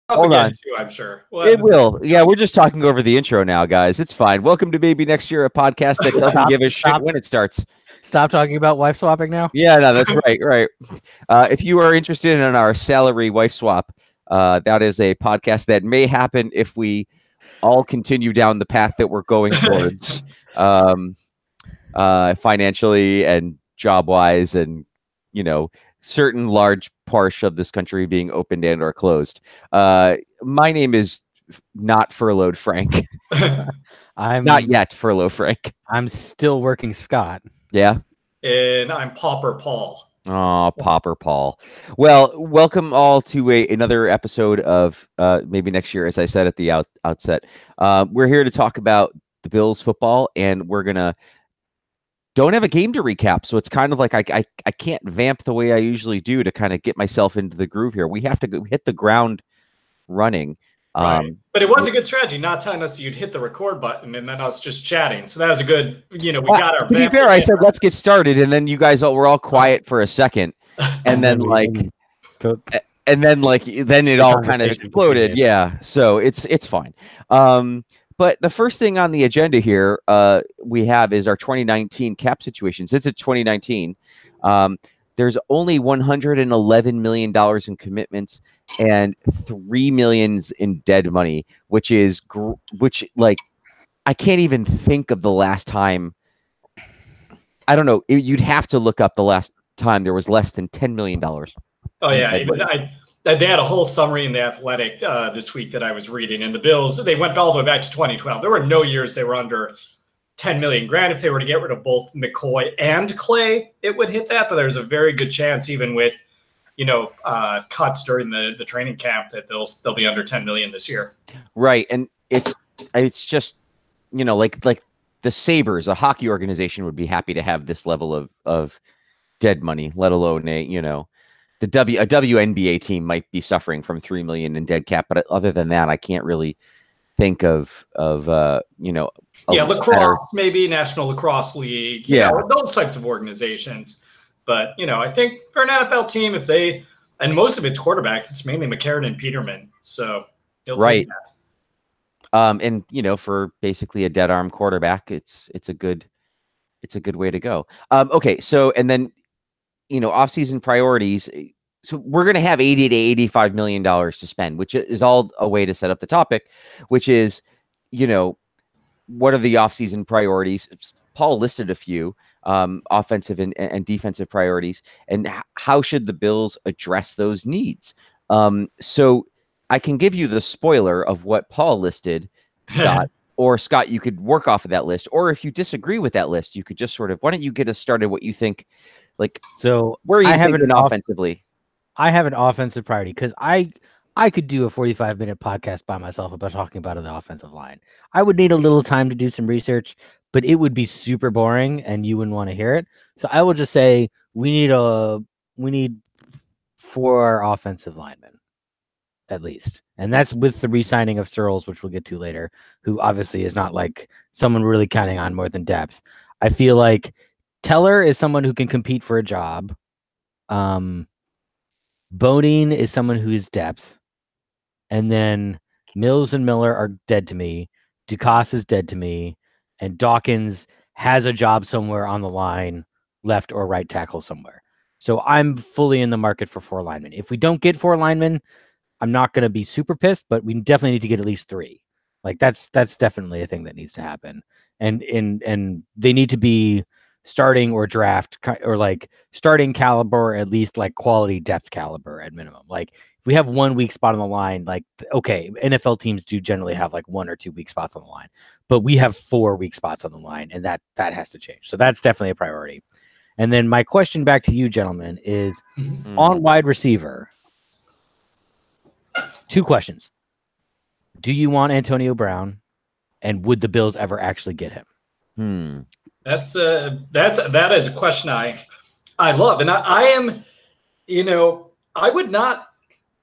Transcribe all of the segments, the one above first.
Up Hold again on. too, I'm sure. It will. Yeah, we're just talking over the intro now, guys. It's fine. Welcome to Maybe Next Year, a podcast that doesn't give a shit when it starts. Stop talking about wife swapping now. Yeah, no, that's right. Right. If you are interested in our salary wife swap, that is a podcast that may happen if we all continue down the path that we're going towards, financially and job wise, and certain large portion of this country being opened and or closed. My name is not furloughed Frank. I'm Not yet furlough Frank. I'm still working Scott. Yeah. And I'm Pauper Paul. Oh, Pauper Paul. Well, welcome all to another episode of Maybe Next Year, as I said at the outset. We're here to talk about the Bills football, and we're gonna don't have a game to recap, so it's kind of like I can't vamp the way I usually do to kind of get myself into the groove here. We have to hit the ground running. Right. But it was a good strategy, not telling us you'd hit the record button and then us just chatting. So that was a good, we got our. To be fair, I said let's get started, and then you guys were all quiet for a second, and then then it all kind of exploded. Yeah, so it's fine. But the first thing on the agenda here we have is our 2019 cap situation. Since it's 2019, there's only $111 million in commitments and $3 million in dead money, which I can't even think of the last time. I don't know. You'd have to look up the last time there was less than $10 million. Oh yeah, they had a whole summary in The Athletic this week that I was reading, and the Bills, they went all the way back to 2012. There were no years they were under 10 million. Granted, if they were to get rid of both McCoy and Clay, it would hit that, but there's a very good chance, even with cuts during the training camp, that they'll be under 10 million this year. Right, and it's just like the Sabres, a hockey organization, would be happy to have this level of dead money, let alone a WNBA team might be suffering from 3 million in dead cap, but other than that, I can't really think of lacrosse, maybe National Lacrosse League, those types of organizations. But I think for an NFL team, and most of its quarterbacks, it's mainly McCarron and Peterman, so right. And for basically a dead arm quarterback, it's a good way to go. Okay, so and then off-season priorities. So we're going to have $80 to $85 million to spend, which is all a way to set up the topic, which is, what are the off-season priorities? Paul listed a few offensive and defensive priorities, and how should the Bills address those needs? So I can give you the spoiler of what Paul listed, Scott, or Scott, you could work off of that list. Or if you disagree with that list, you could just why don't you get us started what you think, so where are you thinking offensively? I have an offensive priority because I could do a 45-minute podcast by myself about talking about the offensive line. I would need a little time to do some research, but it would be super boring and you wouldn't want to hear it. So I will just say we need 4 offensive linemen at least. And that's with the re-signing of Searles, which we'll get to later, who obviously is not like someone really counting on more than depth. I feel like Teller is someone who can compete for a job. Bodine is someone who is depth. And then Mills and Miller are dead to me. Ducasse is dead to me. And Dawkins has a job somewhere on the line, left or right tackle somewhere. So I'm fully in the market for 4 linemen. If we don't get 4 linemen, I'm not going to be super pissed, but we definitely need to get at least 3. Like that's definitely a thing that needs to happen. And they need to be starting or draft or like starting caliber, at least like quality depth caliber at minimum. Like if we have 1 weak spot on the line, like, okay, NFL teams do generally have like 1 or 2 weak spots on the line, but we have 4 weak spots on the line, and that has to change. So that's definitely a priority. And then my question back to you, gentlemen, is on wide receiver. 2 questions. Do you want Antonio Brown, and would the Bills ever actually get him? That is a question I love, and I am, I would not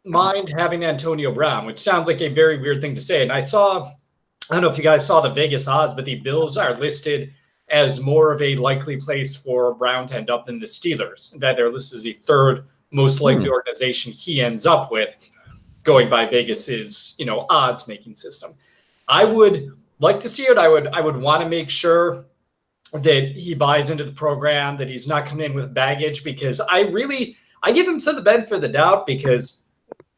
mind having Antonio Brown, which sounds like a very weird thing to say. And I don't know if you guys saw the Vegas odds, but the Bills are listed as more of a likely place for Brown to end up than the Steelers. In fact, they're listed as the 3rd most likely organization he ends up with. going by Vegas's, odds making system. I would like to see it. I would want to make sure that he buys into the program, that he's not coming in with baggage, because I give him some of the benefit of the doubt, because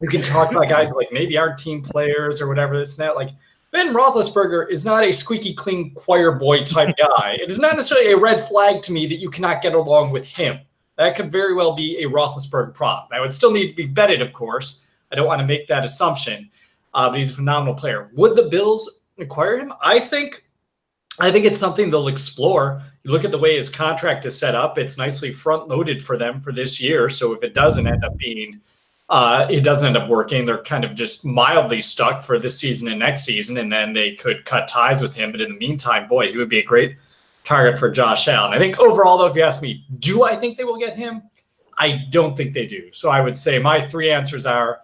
you can talk about guys like maybe aren't team players or whatever, this and that. Like Ben Roethlisberger is not a squeaky clean choir boy type guy. It is not necessarily a red flag to me that you cannot get along with him. That could very well be a Roethlisberger problem. That would still need to be vetted, of course. I don't want to make that assumption, but he's a phenomenal player. Would the Bills acquire him? I think it's something they'll explore. You look at the way his contract is set up; it's nicely front-loaded for them for this year. So if it doesn't end up being, it doesn't end up working, they're kind of just mildly stuck for this season and next season, and then they could cut ties with him. But in the meantime, boy, he would be a great target for Josh Allen. I think overall, though, if you ask me, do I think they will get him? I don't think they do. So I would say my three answers are,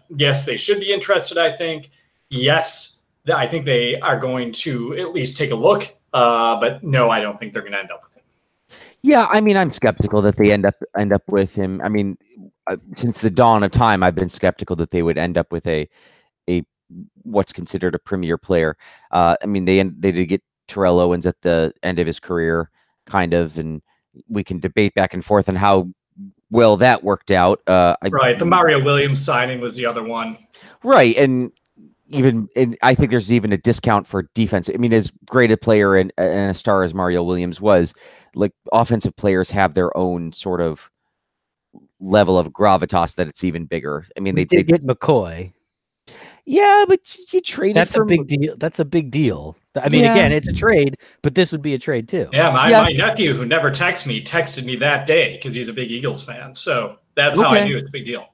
yes, they should be interested, I think. Yes, I think they are going to at least take a look. But no, I don't think they're going to end up with him. Yeah, I mean, I'm skeptical that they end up with him. I mean, since the dawn of time, I've been skeptical that they would end up with a what's considered a premier player. I mean, they did get Terrell Owens at the end of his career, kind of, and we can debate back and forth on how well that worked out. Right, the Mario Williams signing was the other one. Right, and I think there's even a discount for defense. I mean, as great a player and a star as Mario Williams was, like, offensive players have their own sort of level of gravitas that it's even bigger. I mean, they did get McCoy. Yeah, but you traded. That's a big deal. That's a big deal. I mean, again, it's a trade, but this would be a trade too. Yeah, my nephew, who never texts me, texted me that day because he's a big Eagles fan. So that's how I knew it's a big deal.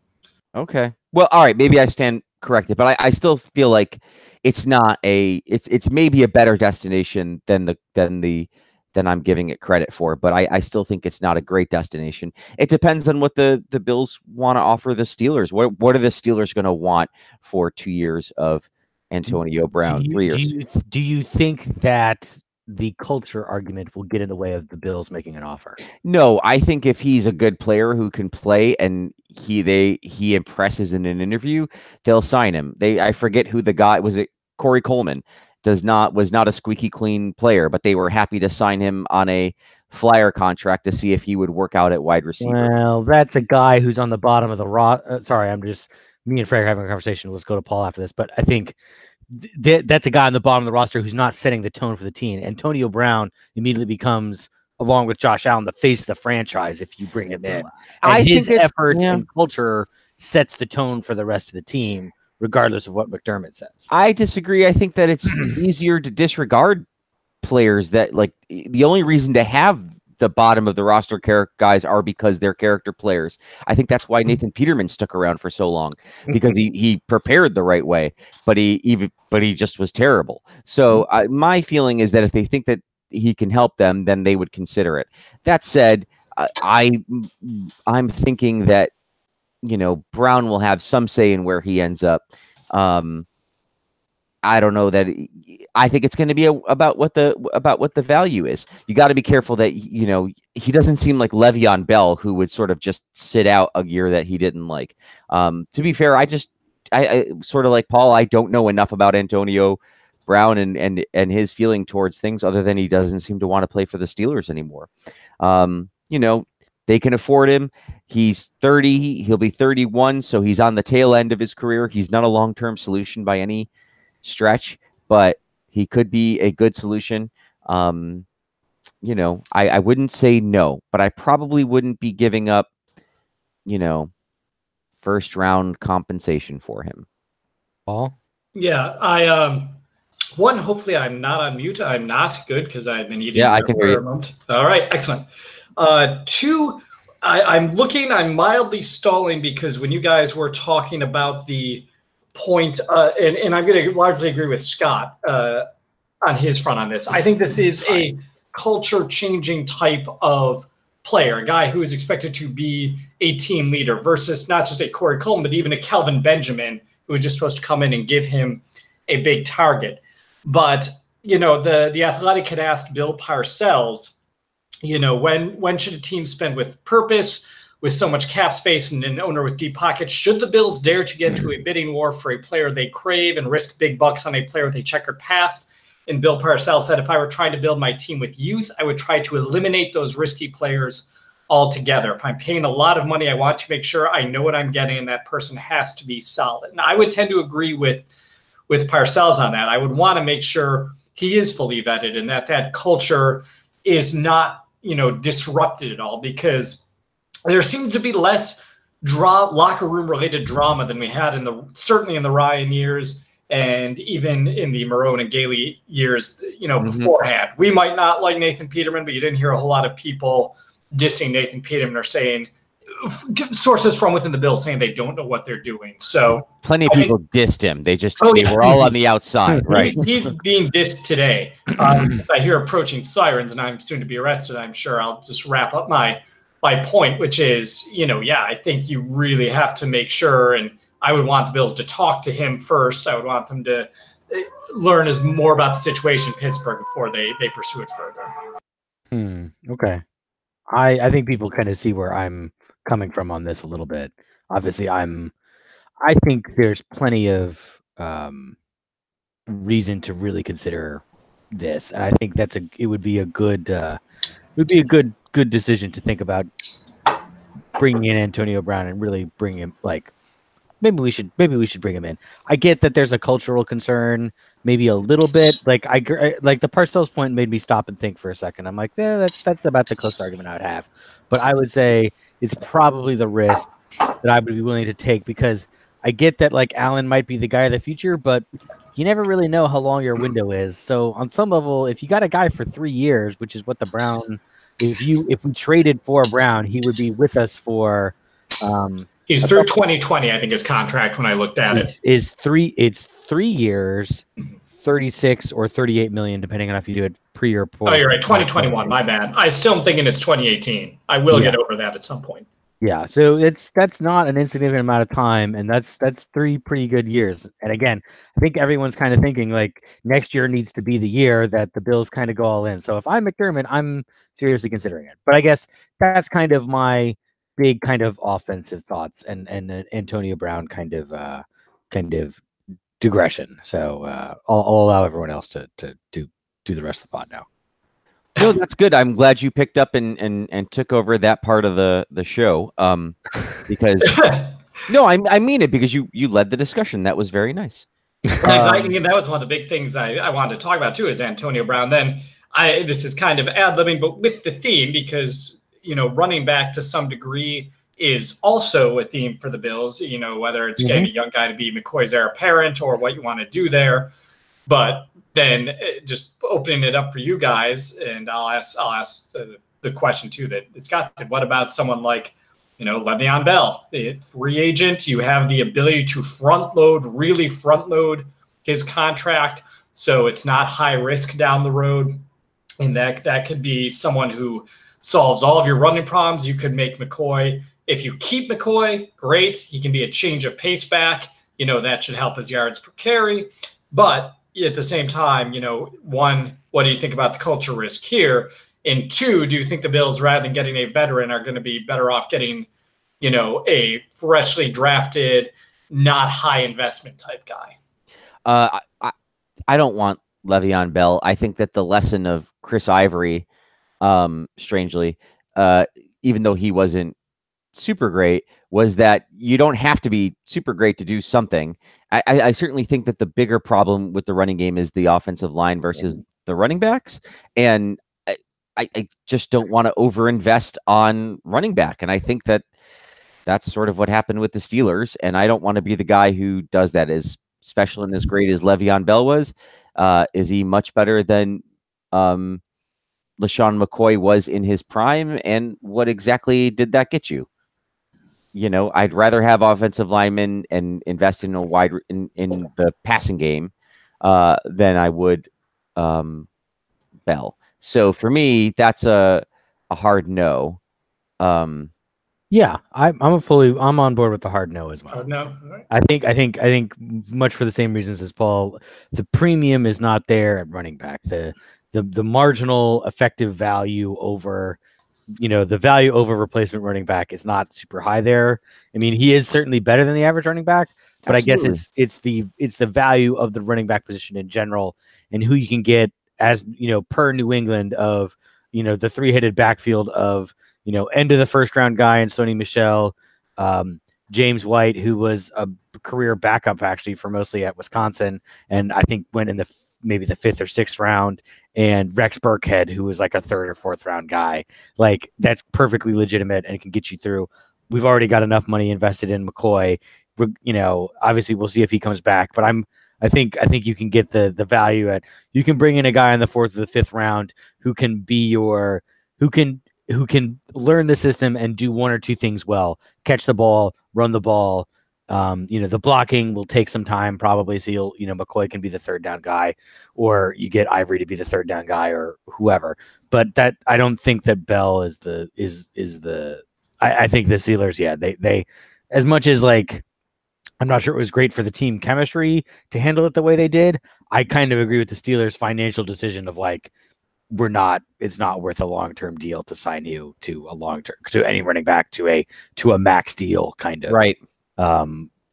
Okay. Well, all right. Maybe I stand corrected, but I still feel like it's not it's maybe a better destination than I'm giving it credit for, but I still think it's not a great destination. It depends on what the Bills want to offer the Steelers. What are the Steelers going to want for 2 years of Antonio Brown? 3 years. Do you think that the culture argument will get in the way of the Bills making an offer? No, I think if he's a good player who can play and he impresses in an interview, they'll sign him. I forget who the guy was. It Corey Coleman was not a squeaky clean player, but they were happy to sign him on a flyer contract to see if he would work out at wide receiver. Well, that's a guy who's on the bottom of the sorry, me and Frank are having a conversation. Let's go to Paul after this, but I think that's a guy on the bottom of the roster who's not setting the tone for the team. Antonio Brown immediately becomes, along with Josh Allen, the face of the franchise if you bring him in. And his effort and culture sets the tone for the rest of the team, regardless of what McDermott says. I disagree. I think that it's easier to disregard players that, like, the only reason to have the bottom of the roster guys are because they're character players. I think that's why Nathan Peterman stuck around for so long, because he prepared the right way, but he just was terrible. So my feeling is that if they think that he can help them, then they would consider it. That said, I'm thinking that, Brown will have some say in where he ends up. I don't know that. I think it's going to be about what the value is. You got to be careful that he doesn't seem like Le'Veon Bell, who would sort of just sit out a year that he didn't like. To be fair, I sort of like Paul. I don't know enough about Antonio Brown and his feeling towards things, other than he doesn't seem to want to play for the Steelers anymore. They can afford him. He's 30. He'll be 31, so he's on the tail end of his career. He's not a long-term solution by any stretch, but he could be a good solution. I wouldn't say no, but I probably wouldn't be giving up, first-round compensation for him. Paul? Yeah, hopefully I'm not on mute. I'm not. Good, because I've been eating. Yeah, I can hear you. All right, excellent. Two, I'm mildly stalling, because when you guys were talking about the point, and I'm going to largely agree with Scott on his front on this. I think this is a culture-changing type of player, a guy who is expected to be a team leader versus not just a Corey Coleman, but even a Kelvin Benjamin, who is just supposed to come in and give him a big target. But, the Athletic had asked Bill Parcells, when should a team spend with purpose? with so much cap space and an owner with deep pockets, should the Bills dare to get into a bidding war for a player they crave and risk big bucks on a player they checkered past? And Bill Parcells said, if I were trying to build my team with youth, I would try to eliminate those risky players altogether. If I'm paying a lot of money, I want to make sure I know what I'm getting, and that person has to be solid. And I would tend to agree with Parcells on that. I would want to make sure he is fully vetted and that culture is not, disrupted at all, because there seems to be less locker room related drama than we had certainly in the Ryan years and even in the Marone and Gailey years, beforehand. We might not like Nathan Peterman, but you didn't hear a whole lot of people dissing Nathan Peterman or saying, sources from within the Bills saying they don't know what they're doing. So plenty of people dissed him. They were all on the outside, right? He's being dissed today. As I hear approaching sirens and I'm soon to be arrested, I'm sure I'll just wrap up my point, which is, I think you really have to make sure, and I would want the Bills to talk to him first. I would want them to learn more about the situation in Pittsburgh before they pursue it further. Okay. I think people kind of see where I'm coming from on this a little bit. Obviously, I think there's plenty of reason to really consider this, and I think it would be a good decision to think about bringing in Antonio Brown and really bring him, like, maybe we should bring him in. I get that there's a cultural concern, maybe a little bit. Like the Parcells point made me stop and think for a second. I'm like, that's about the closest argument I would have. But I would say it's probably the risk that I would be willing to take, because I get that, like, Allen might be the guy of the future, but you never really know how long your window is. So on some level, if you got a guy for 3 years, which is what the Brown, if we traded for Brown, he would be with us for. He's through 2020, I think, his contract, when I looked at it. It's 3 years, 36 or 38 million, depending on if you do it pre or post. Oh, you're right. 2021. My bad. I still am thinking it's 2018. I will get over that at some point. Yeah. So that's not an insignificant amount of time, and that's 3 pretty good years. And again, I think everyone's kind of thinking, like, next year needs to be the year that the Bills kind of go all in. So if I'm McDermott, I'm seriously considering it. But I guess that's kind of my big kind of offensive thoughts and Antonio Brown kind of digression. So I'll allow everyone else to do the rest of the pod now. No, that's good. I'm glad you picked up and took over that part of the show. Because no, I mean it, because you led the discussion. That was very nice. That was one of the big things I wanted to talk about too, is Antonio Brown. Then this is kind of ad-libbing, but with the theme, because running back to some degree is also a theme for the Bills, whether it's getting a young guy to be McCoy's heir apparent or what you want to do there. But then just opening it up for you guys, and I'll ask the question too that it's got to, what about someone like, Le'Veon Bell, the free agent? You have the ability to really front load his contract, so it's not high risk down the road. And that could be someone who solves all of your running problems. You could make McCoy, if you keep McCoy, great. He can be a change of pace back. That should help his yards per carry. But at the same time, one, what do you think about the culture risk here? And two, do you think the Bills, rather than getting a veteran, are going to be better off getting, a freshly drafted, not high investment type guy? I don't want Le'Veon Bell. I think that the lesson of Chris Ivory, strangely, even though he wasn't super great, was that you don't have to be super great to do something. I certainly think that the bigger problem with the running game is the offensive line versus the running backs. And I just don't want to overinvest on running back. And I think that that's sort of what happened with the Steelers. And I don't want to be the guy who does that. As special and as great as Le'Veon Bell was, is he much better than LaShawn McCoy was in his prime? And what exactly did that get you? I'd rather have offensive linemen and invest in in the passing game than I would Bell. So for me, that's a hard no. Yeah, I'm on board with the hard no as well. No, right. I think much for the same reasons as Paul. The premium is not there at running back. The marginal effective value over the value over replacement running back is not super high there. I mean, he is certainly better than the average running back, but Absolutely. I guess it's the value of the running back position in general and who you can get as, per New England of, the three-headed backfield of, end of the first round guy and Sony Michel, James White, who was a career backup actually for mostly at Wisconsin, and I think went in maybe the 5th or 6th round, and Rex Burkhead, who was like a 3rd or 4th round guy. Like, that's perfectly legitimate and can get you through. We've already got enough money invested in McCoy. Obviously we'll see if he comes back, but I think you can get the value at, you can bring in a guy in the 4th or the 5th round who can be who can learn the system and do one or two things well: catch the ball, run the ball. The blocking will take some time probably. So McCoy can be the 3rd down guy, or you get Ivory to be the 3rd down guy, or whoever. But that, I don't think that Bell is the. I think the Steelers, yeah, they as much as like, I'm not sure it was great for the team chemistry to handle it the way they did. I kind of agree with the Steelers' financial decision of like, it's not worth a long-term deal to sign you to a long-term, to any running back to a max deal kind of. Right.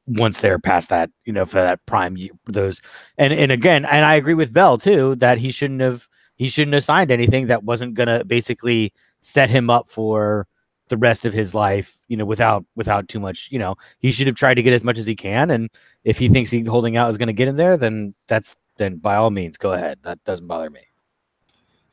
Once they're past that, for that prime, those, and again, and I agree with Bell too, that he shouldn't have signed anything that wasn't going to basically set him up for the rest of his life, without too much, he should have tried to get as much as he can. And if he thinks holding out is going to get him there, then by all means, go ahead. That doesn't bother me.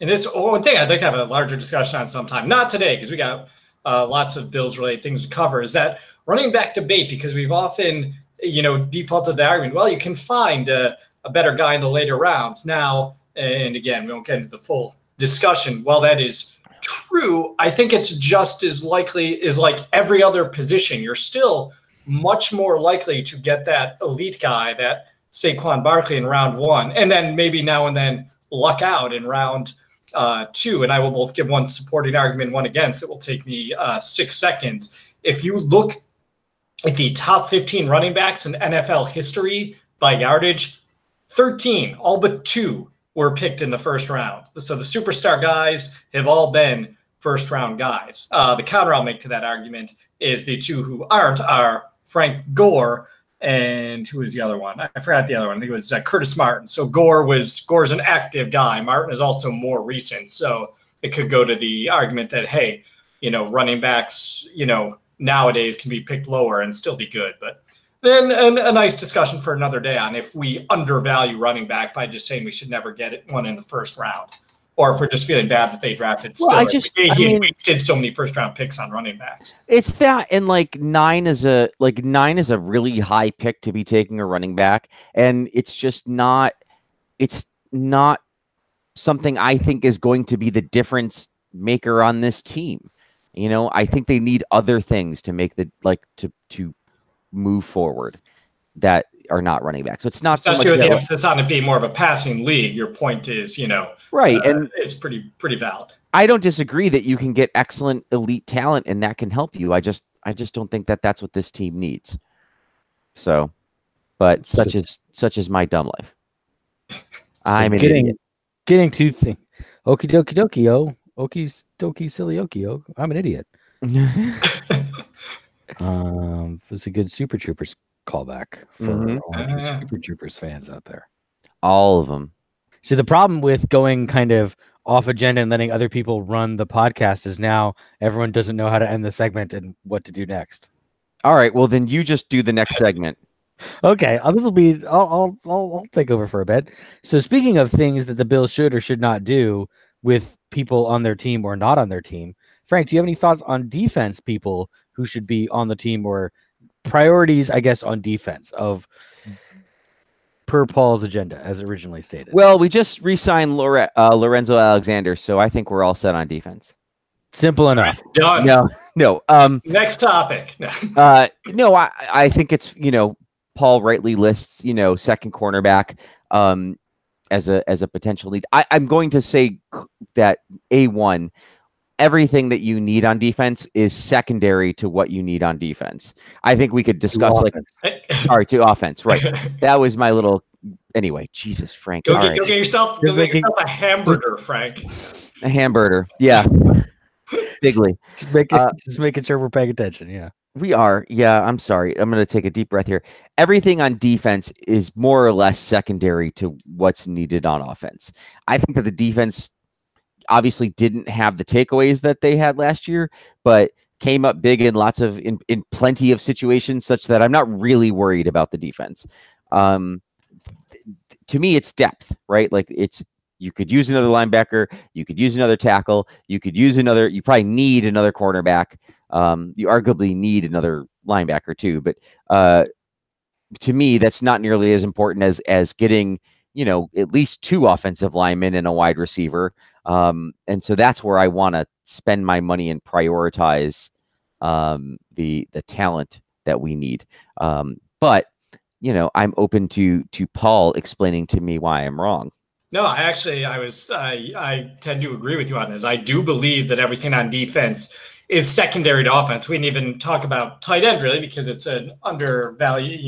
And this one thing I'd like to have a larger discussion on sometime, not today, because we got lots of Bills related things to cover, is that running back debate, because we've often, defaulted the argument, well, you can find a better guy in the later rounds now. And again, we won't get into the full discussion. Well, that is true. I think it's just as likely as like every other position. You're still much more likely to get that elite guy, that Saquon Barkley in round 1, and then maybe now and then luck out in round 2. And I will both give one supporting argument, one against. It will take me 6 seconds. If you look at the top 15 running backs in NFL history by yardage, 13, all but 2 were picked in the first round. So the superstar guys have all been first round guys. The counter I'll make to that argument is the 2 who aren't are Frank Gore and who was the other one? I forgot the other one. I think it was Curtis Martin. So Gore's an active guy. Martin is also more recent. So it could go to the argument that, hey, running backs, nowadays can be picked lower and still be good. But then a nice discussion for another day on if we undervalue running back by just saying we should never get one in the first round, or if we're just feeling bad that they drafted. Well, he wasted so many first round picks on running backs. It's that, and 9 is a really high pick to be taking a running back, and it's just not. It's not something I think is going to be the difference maker on this team. I think they need other things to make to move forward that are not running back. So it's not especially so much with the emphasis on it being more of a passing league. Your point is, right, and it's pretty valid. I don't disagree that you can get excellent elite talent and that can help you. I just don't think that that's what this team needs. So, but such is my dumb life. I'm an idiot. Getting to things. Okie dokie dokie yo. Okie dokie silly okie yo. I'm an idiot. It's a good Super Troopers callback for all you Super Troopers fans out there. All of them. So the problem with going kind of off agenda and letting other people run the podcast is now everyone doesn't know how to end the segment and what to do next. All right, well then you just do the next segment. Okay, this will be. I'll take over for a bit. So speaking of things that the Bills should or should not do with people on their team or not on their team, Frank, do you have any thoughts on defense people who should be on the team, or priorities, I guess, on defense of per Paul's agenda as originally stated? Well, we just re-signed Lorenzo Alexander, so I think we're all set on defense. Simple enough. Done. No. Next topic. No, I think it's, Paul rightly lists, second cornerback as a potential need. I'm going to say that A1, everything that you need on defense is secondary to what you need on defense. I think we could discuss to offense. Right. That was my little, anyway, Jesus, Frank. Go get yourself a hamburger, Frank. A hamburger. Yeah. Bigly. Just making sure we're paying attention. Yeah. We are. Yeah, I'm sorry. I'm going to take a deep breath here. Everything on defense is more or less secondary to what's needed on offense. I think that the defense obviously didn't have the takeaways that they had last year, but came up big in plenty of situations such that I'm not really worried about the defense. To me, it's depth, right? Like you could use another linebacker, you could use another tackle, you probably need another cornerback. You arguably need another linebacker too, but to me, that's not nearly as important as getting, at least 2 offensive linemen and a wide receiver. And so that's where I want to spend my money and prioritize the talent that we need. But I'm open to Paul explaining to me why I'm wrong. No, I tend to agree with you on this. I do believe that everything on defense is secondary to offense. We didn't even talk about tight end really because it's an undervalued,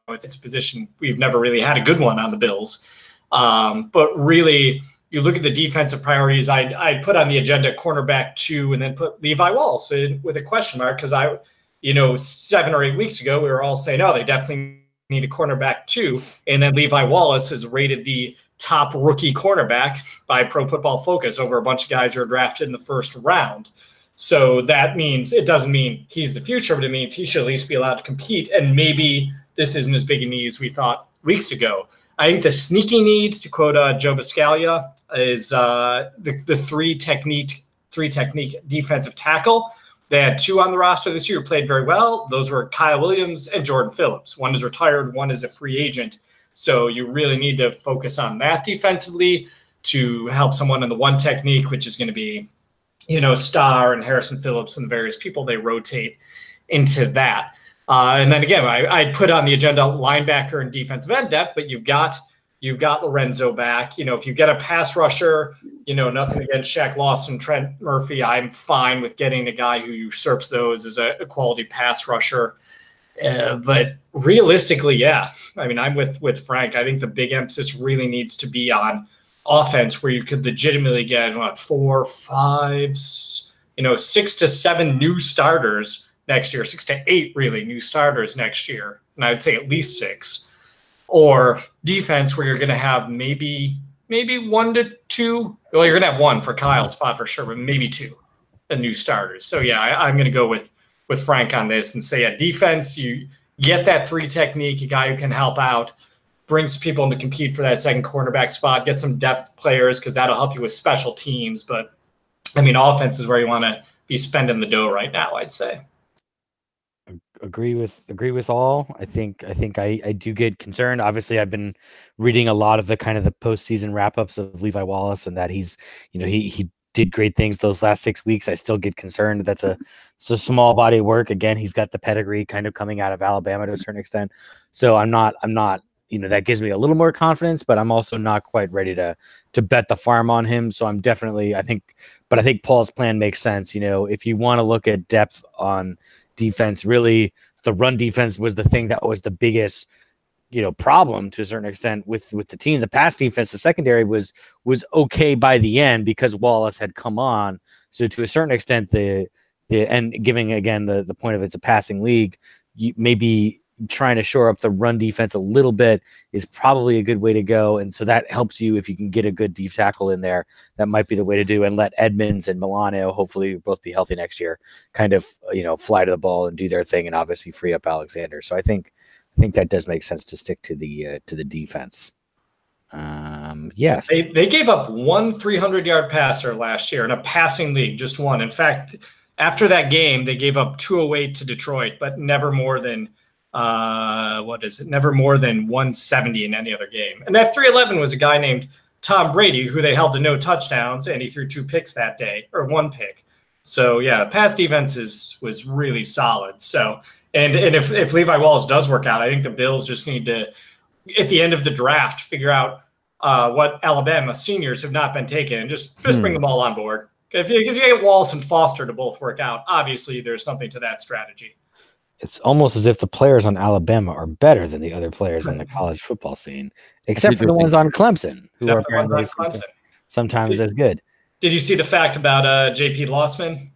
it's a position we've never really had a good one on the Bills. But really, you look at the defensive priorities. I put on the agenda cornerback 2 and then put Levi Wallace in with a question mark because 7 or 8 weeks ago we were all saying, oh, they definitely need a cornerback 2, and then Levi Wallace is rated the top rookie cornerback by Pro Football Focus over a bunch of guys who are drafted in the first round. So that means it doesn't mean he's the future, but it means he should at least be allowed to compete. And maybe this isn't as big a need as we thought weeks ago. I think the sneaky need, to quote Joe Biscaglia, is the three technique defensive tackle. They had 2 on the roster this year who played very well. Those were Kyle Williams and Jordan Phillips. One is retired, one is a free agent. So you really need to focus on that defensively to help someone in the one technique, which is going to be, Starr and Harrison Phillips and the various people they rotate into that. And then again, I put on the agenda linebacker and defensive end depth, but you've got Lorenzo back. If you get a pass rusher, nothing against Shaq Lawson, Trent Murphy. I'm fine with getting a guy who usurps those as a quality pass rusher. But realistically, yeah. I mean, I'm with Frank. I think the big emphasis really needs to be on offense, where you could legitimately get 4, 5, 6 to 7 new starters next year, 6 to 8 really new starters next year, and I'd say at least 6. Or defense, where you're going to have maybe 1 to 2. Well, you're going to have 1 for Kyle's spot for sure, but maybe 2 new starters. So yeah, I'm going to go with Frank on this and say, yeah, defense, you get that 3 technique, a guy who can help out, brings people in to compete for that second cornerback spot, get some depth players because that'll help you with special teams. But I mean, offense is where you want to be spending the dough right now, I'd say. Agree with all. I think I do get concerned. Obviously, I've been reading a lot of the kind of the postseason wrap-ups of Levi Wallace, and that he's, he did great things those last 6 weeks. I still get concerned. It's a small body of work. Again, he's got the pedigree kind of coming out of Alabama to a certain extent. So I'm not, that gives me a little more confidence, but I'm also not quite ready to bet the farm on him. So I'm definitely, I think Paul's plan makes sense. If you want to look at depth on defense, really the run defense was the thing that was the biggest, problem to a certain extent with the team. The pass defense, the secondary was okay by the end because Wallace had come on. So to a certain extent, and giving again the point of it's a passing league, maybe trying to shore up the run defense a little bit is probably a good way to go. And so that helps you if you can get a good deep tackle in there. That might be the way to do, and let Edmonds and Milano hopefully both be healthy next year, kind of, fly to the ball and do their thing, and obviously free up Alexander. So I think that does make sense to stick to the defense. Yes. They gave up 1 300-yard passer last year in a passing league, just one. In fact, after that game, they gave up 208 to Detroit, but never more than never more than 170 in any other game. And that 311 was a guy named Tom Brady, who they held to no touchdowns, and he threw 2 picks that day, or 1 pick. So yeah, pass defense was really solid. So and if Levi Wallace does work out, I think the Bills just need to, at the end of the draft, figure out what Alabama seniors have not been taken and just bring them all on board. Because you get Wallace and Foster to both work out, obviously there's something to that strategy. It's almost as if the players on Alabama are better than the other players on the college football scene, except for the ones on Clemson, who are sometimes as good. Did you see the fact about J.P. Lossman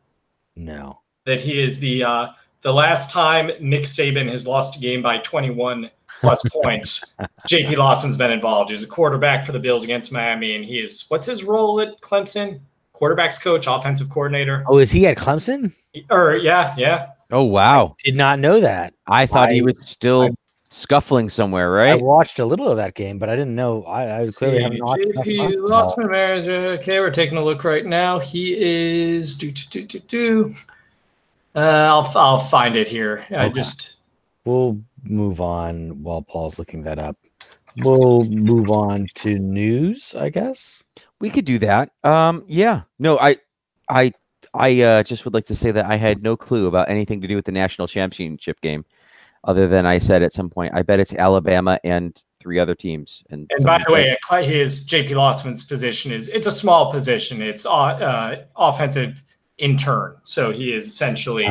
No. That he is the last time Nick Saban has lost a game by 21 plus points, J.P. Lawson's been involved. He's a quarterback for the Bills against Miami, and he is, what's his role at Clemson? Quarterbacks coach, offensive coordinator. Oh, is he at Clemson? Yeah. Oh, wow. Did not know that. I thought he was still scuffling somewhere, right? I watched a little of that game, but I didn't know. I clearly haven't watched J.P. Lawson manager. Okay, we're taking a look right now. He is I'll find it here. We'll move on while Paul's looking that up. We'll move on to news, I guess. We could do that. Yeah. No, I just would like to say that I had no clue about anything to do with the national championship game, other than I said at some point, I bet it's Alabama and 3 other teams. And by the way, his J.P. Lawson's position it's a small position. It's offensive intern, so he is essentially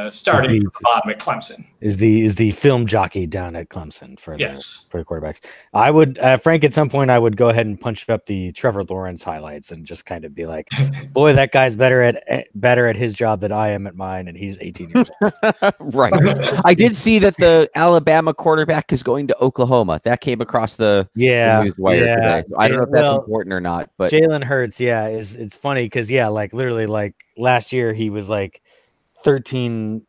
starting from the bottom at Clemson. Is the film jockey down at Clemson for the quarterbacks. I would, Frank, at some point I would go ahead and punch up the Trevor Lawrence highlights and just kind of be like, boy, that guy's better at his job than I am at mine, and he's 18 years old. Right. I did see that the Alabama quarterback is going to Oklahoma. That came across the news wire today. So I don't know if that's important or not, but Jalen Hurts, it's funny because literally like last year he was like 13-0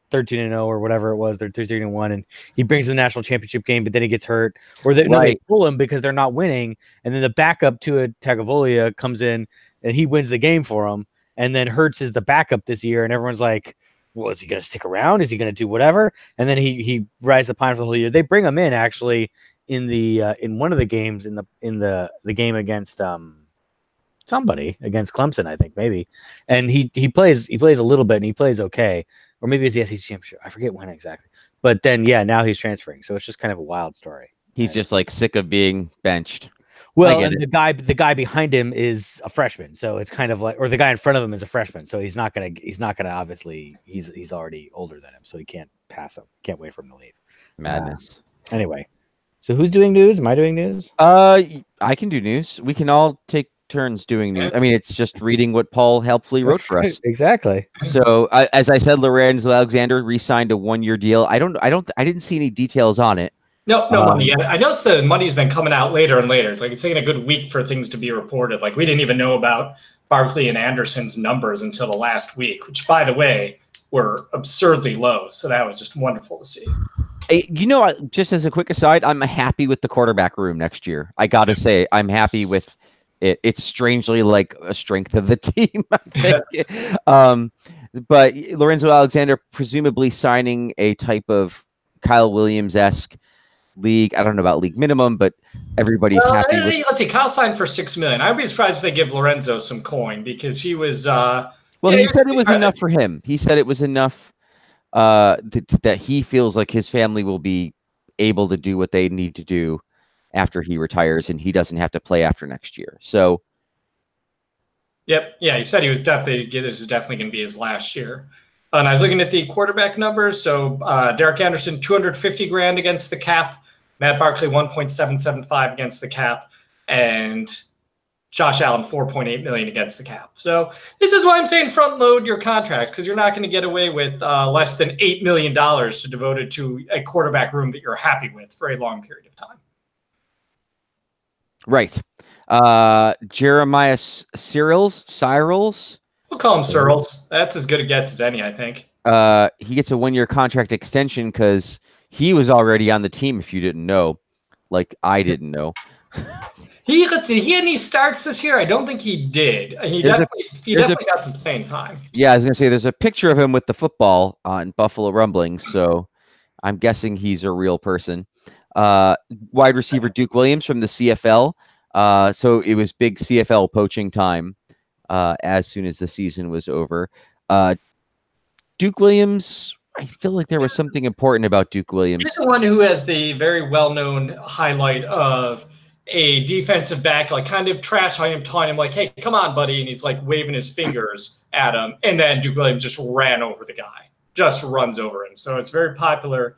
or whatever it was. They're 13-1, and he brings the national championship game, but then he gets hurt, or they pull him because they're not winning, and then the backup to Tagovailoa comes in and he wins the game for him, and then Hurts is the backup this year, and everyone's like, well, is he going to stick around? Is he going to do whatever? And then he rides the pine for the whole year. They bring him in actually in the in one of the games in the game against somebody against Clemson, I think maybe, and he plays a little bit and he plays okay, or maybe it's the SEC championship. I forget when exactly, but then now he's transferring, so it's just kind of a wild story. He's just like sick of being benched. Well, and the guy behind him is a freshman, so it's kind of like, or the guy in front of him is a freshman, so he's not gonna obviously he's already older than him, so he can't pass him, can't wait for him to leave. Madness. Anyway, so who's doing news? Am I doing news? I can do news. We can all take turns doing news. I mean, it's just reading what Paul helpfully wrote for us. Exactly. So, as I said, Lorenzo Alexander re-signed a 1-year deal. I didn't see any details on it. No money yet. I noticed the money's been coming out later and later. It's like it's taking a good week for things to be reported. Like we didn't even know about Barkley and Anderson's numbers until the last week, which, by the way, were absurdly low. So that was just wonderful to see. Just as a quick aside, I'm happy with the quarterback room next year. I got to say, I'm happy with it. It's strangely like a strength of the team, I think. But Lorenzo Alexander presumably signing a type of Kyle Williams-esque league. I don't know about league minimum, but everybody's happy. Let's see. Kyle signed for $6 million. I'd be surprised if they give Lorenzo some coin because he was. He said it was enough for him. He said it was enough that he feels like his family will be able to do what they need to do after he retires, and he doesn't have to play after next year. So. Yep. Yeah, he said this is definitely going to be his last year. And I was looking at the quarterback numbers. So Derek Anderson, $250,000 against the cap. Matt Barkley, $1.775 against the cap. And Josh Allen, $4.8 million against the cap. So this is why I'm saying front load your contracts, because you're not going to get away with less than $8 million to devote it to a quarterback room that you're happy with for a long period of time. Right. Jeremiah Cyrils. We'll call him Searles. That's as good a guess as any, I think. He gets a 1-year contract extension because he was already on the team, if you didn't know. Like, I didn't know. He had any starts this year? I don't think he did. He definitely got some playing time. Yeah, I was going to say, there's a picture of him with the football on Buffalo Rumblings, so I'm guessing he's a real person. Wide receiver Duke Williams from the CFL. So it was big CFL poaching time as soon as the season was over. Duke Williams, I feel like there was something important about Duke Williams. He's the one who has the very well-known highlight of a defensive back, like kind of trash on him, taunting him like, hey, come on, buddy. And he's like waving his fingers at him. And then Duke Williams just ran over the guy, just runs over him. So it's a very popular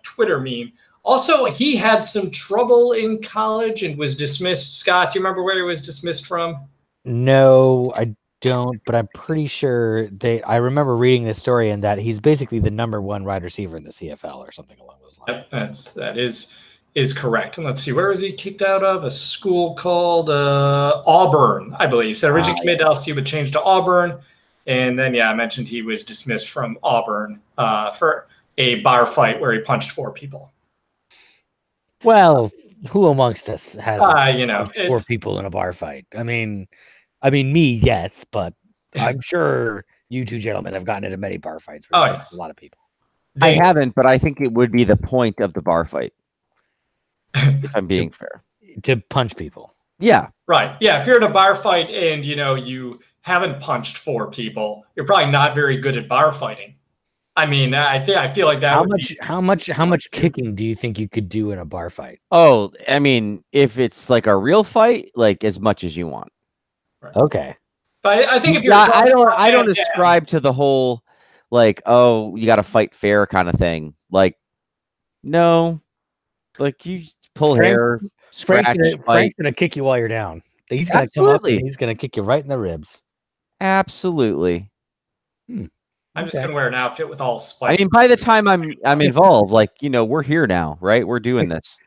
Twitter meme. Also, he had some trouble in college and was dismissed. Scott, do you remember where he was dismissed from? No, I don't, but I'm pretty sure I remember reading this story and that he's basically the #1 wide receiver in the CFL or something along those lines. Yep, that is correct. And let's see, where was he kicked out of? A school called Auburn, I believe. So originally committed to LSU, but changed to Auburn. And then, I mentioned he was dismissed from Auburn for a bar fight where he punched 4 people. Well, who amongst us has punched 4 people in a bar fight? I mean, me, yes, but I'm sure you two gentlemen have gotten into many bar fights. Yes. A lot of people. I haven't, but I think it would be the point of the bar fight. If I'm being fair. To punch people. Yeah. Right. Yeah. If you're in a bar fight and, you haven't punched 4 people, you're probably not very good at bar fighting. I mean, I feel like that. How much kicking do you think you could do in a bar fight? Oh, I mean, if it's like a real fight, like as much as you want. Right. Okay. But I think if you're, I don't ascribe to the whole, like, oh, you got to fight fair kind of thing. Like, no, like you pull hair, scratch, Frank's gonna kick you while you're down. He's gonna come up and he's gonna kick you right in the ribs. Absolutely. I'm just gonna wear an outfit with all spikes. I mean, by the time I'm involved, like, we're here now, right? We're doing this.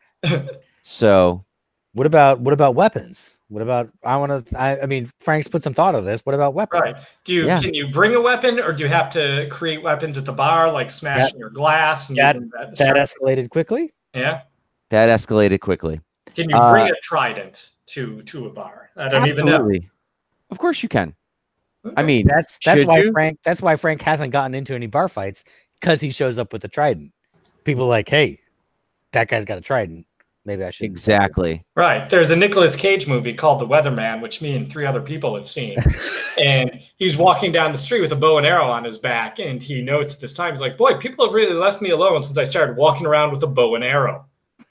So, what about weapons? What about I mean, Frank's put some thought of this. What about weapons? Right. Can you bring a weapon, or do you have to create weapons at the bar, like smashing your glass? And that escalated quickly. Yeah. That escalated quickly. Can you bring a trident to a bar? I don't even know. Of course you can. Okay. I mean, that's why Frank hasn't gotten into any bar fights, because he shows up with a trident. People are like, hey, that guy's got a trident. Maybe I should. Exactly. Right. There's a Nicolas Cage movie called The Weatherman, which me and 3 other people have seen. And he's walking down the street with a bow and arrow on his back. And he notes at this time, he's like, boy, people have really left me alone since I started walking around with a bow and arrow.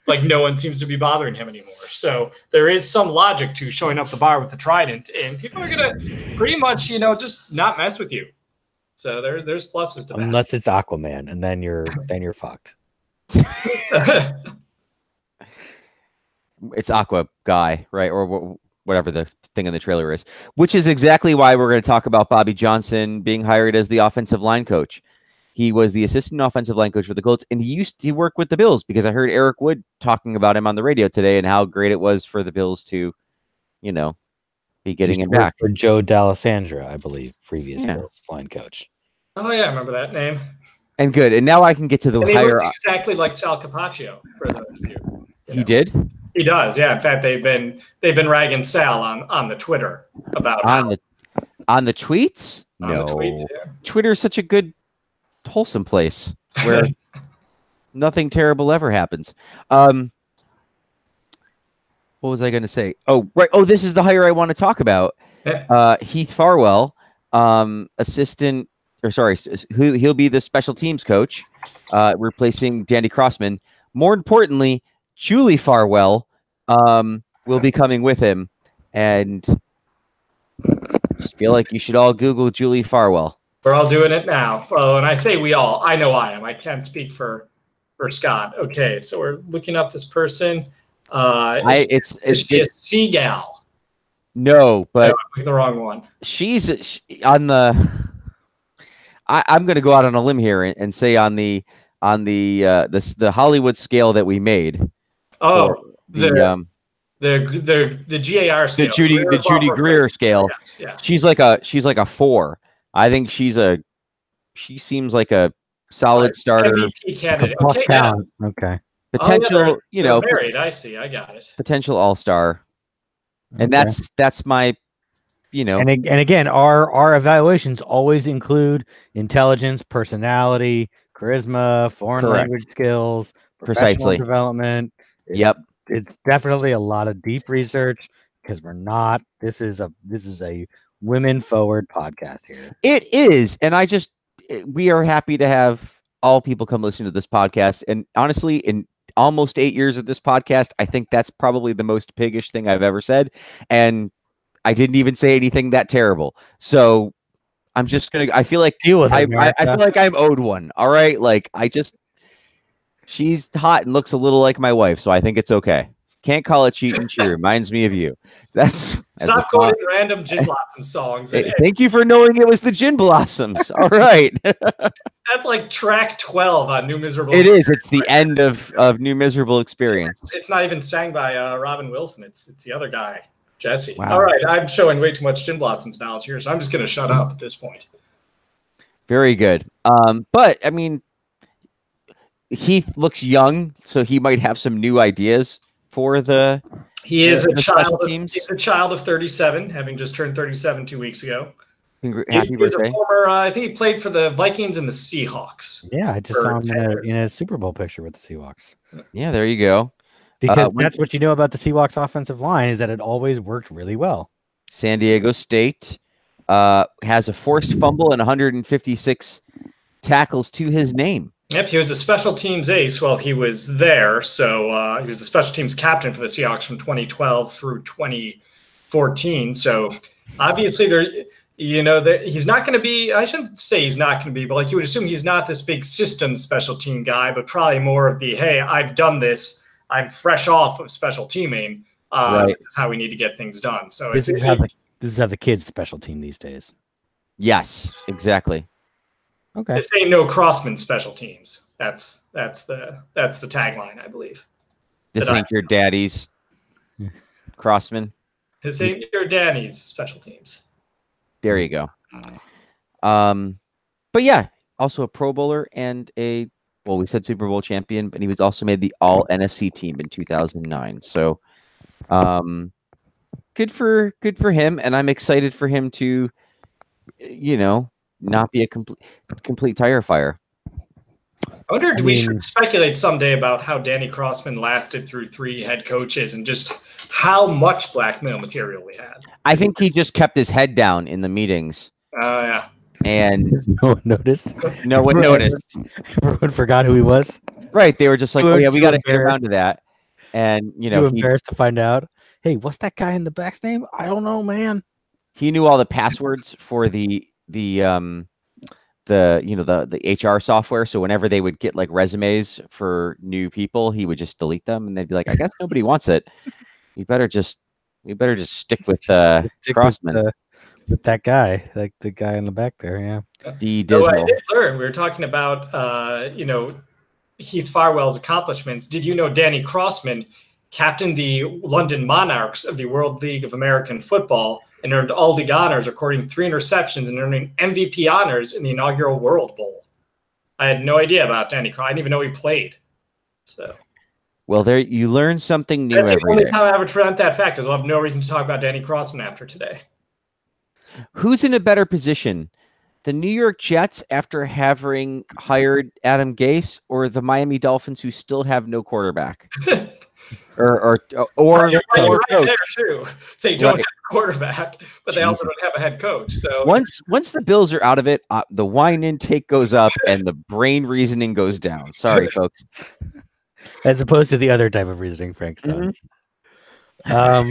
Like, no one seems to be bothering him anymore. So there is some logic to showing up the bar with the trident. And people are going to pretty much, just not mess with you. So there's pluses to that. Unless it's Aquaman, and then you're fucked. It's Aqua Guy, right? Or whatever the thing in the trailer is, which is exactly why we're going to talk about Bobby Johnson being hired as the offensive line coach. He was the assistant offensive line coach for the Colts, and he worked with the Bills, because I heard Eric Wood talking about him on the radio today and how great it was for the Bills to, be getting him back. For Joe D'Alessandro, I believe, previous Bills line coach. Oh yeah, I remember that name. And good. And now I can get to the higher. Exactly like Sal Capaccio for those of you. He did? He does, yeah. In fact, they've been ragging Sal on the Twitter about on the tweets. No, the tweets, yeah. Twitter is such a good, wholesome place where nothing terrible ever happens. What was I going to say? Oh, right. Oh, this is the hire I want to talk about. Heath Farwell, he'll be the special teams coach, replacing Danny Crossman. More importantly, Julie Farwell will be coming with him, and just feel like you should all Google Julie Farwell. We're all doing it now. Oh, and I say we all. I know I am. I can't speak for Scott. Okay, so we're looking up this person. Is she a Seagal? No, but I picked the wrong one. She's on the. I'm going to go out on a limb here and say on the Hollywood scale that we made. Oh, the GAR scale. The Judy Greer scale. Yes, yeah. She's like a 4. I think she seems like a solid starter. MVP candidate. Okay. Potential, married. I see. I got it. Potential all-star. And that's my, And again, our evaluations always include intelligence, personality, charisma, foreign language skills, professional development. It's definitely a lot of deep research, because this is a women forward podcast here. It is. And we are happy to have all people come listen to this podcast. And honestly, in almost 8 years of this podcast, I think that's probably the most piggish thing I've ever said. And I didn't even say anything that terrible. So I'm just going to, I feel like deal with it. I feel like I'm owed one. All right. Like she's hot and looks a little like my wife. So I think it's okay. Can't call it cheating. She reminds me of you. That's Stop quoting random Gin Blossom songs. Hey, thank you for knowing it was the Gin Blossoms. All right. That's like track 12 on New Miserable. It is. It's the end of New Miserable Experience. It's not even sang by Robin Wilson. It's the other guy, Jesse. Wow. All right, I'm showing way too much Gin Blossoms knowledge here, so I'm just going to shut up at this point. Very good. But I mean, Heath looks young, so he might have some new ideas for the. He is the he's a child of 37, having just turned 37 2 weeks ago. Happy birthday! A former, I think he played for the Vikings and the Seahawks. Yeah, I just saw him in a Super Bowl picture with the Seahawks. Yeah, there you go. Because that's what you know about the Seahawks offensive line is that it always worked really well. San Diego State has a forced fumble and 156 tackles to his name. Yep, he was a special teams ace while he was there. So he was the special teams captain for the Seahawks from 2012 through 2014. So obviously he's not going to be, I shouldn't say he's not going to be, but like you would assume he's not this big system special team guy, but probably more of the, hey, I've done this. I'm fresh off of special teaming. Right. This is how we need to get things done. So this is how the kids special team these days. Yes, exactly. Okay. This ain't no Crossman special teams. That's the tagline, I believe. This ain't your daddy's Crossman. This ain't your daddy's special teams. There you go. But yeah, also a Pro Bowler and we said Super Bowl champion, but he was also made the All NFC team in 2009. So, good for him, and I'm excited for him to, not be a complete tire fire. I wonder, we should speculate someday about how Danny Crossman lasted through 3 head coaches and just how much blackmail material we had. I think he just kept his head down in the meetings. Yeah. And no one noticed. No one noticed. Everyone forgot who he was. Right. They were just like, oh yeah, we got to get around to that. And too embarrassed to find out. Hey, what's that guy in the back's name? I don't know, man. He knew all the passwords for the HR software. So whenever they would get like resumes for new people, he would just delete them, and they'd be like, I guess nobody wants it. We better just stick with Crossman. With that guy, like the guy in the back there, yeah. So I did learn. We were talking about, Heath Farwell's accomplishments. Did you know Danny Crossman captained the London Monarchs of the World League of American Football and earned all league honors, recording 3 interceptions and earning MVP honors in the inaugural World Bowl? I had no idea about Danny Crossman. I didn't even know he played. So. Well, there you learn something new. That's the only time I ever present that fact, because I'll have no reason to talk about Danny Crossman after today. Who's in a better position, the New York Jets after having hired Adam Gase, or the Miami Dolphins who still have no quarterback? or you're right there too. They don't have a quarterback, but they also don't have a head coach. So once the Bills are out of it, the wine intake goes up and the brain reasoning goes down. Sorry, folks. As opposed to the other type of reasoning Frank's done. I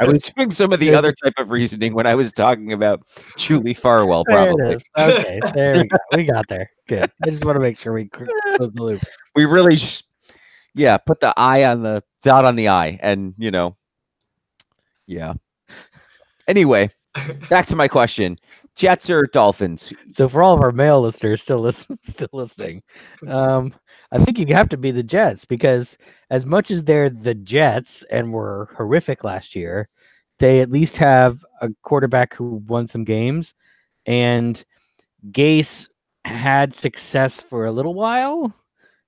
was doing some of the other type of reasoning when I was talking about Julie Farwell, probably. Okay, there we go. We got there. Good. I just want to make sure we close the loop. We really just, put the I on the dot on the I, and yeah. Anyway, back to my question: Jets or Dolphins? So for all of our male listeners still listening, I think you have to be the Jets, because as much as they're the Jets and were horrific last year, they at least have a quarterback who won some games, and Gase had success for a little while.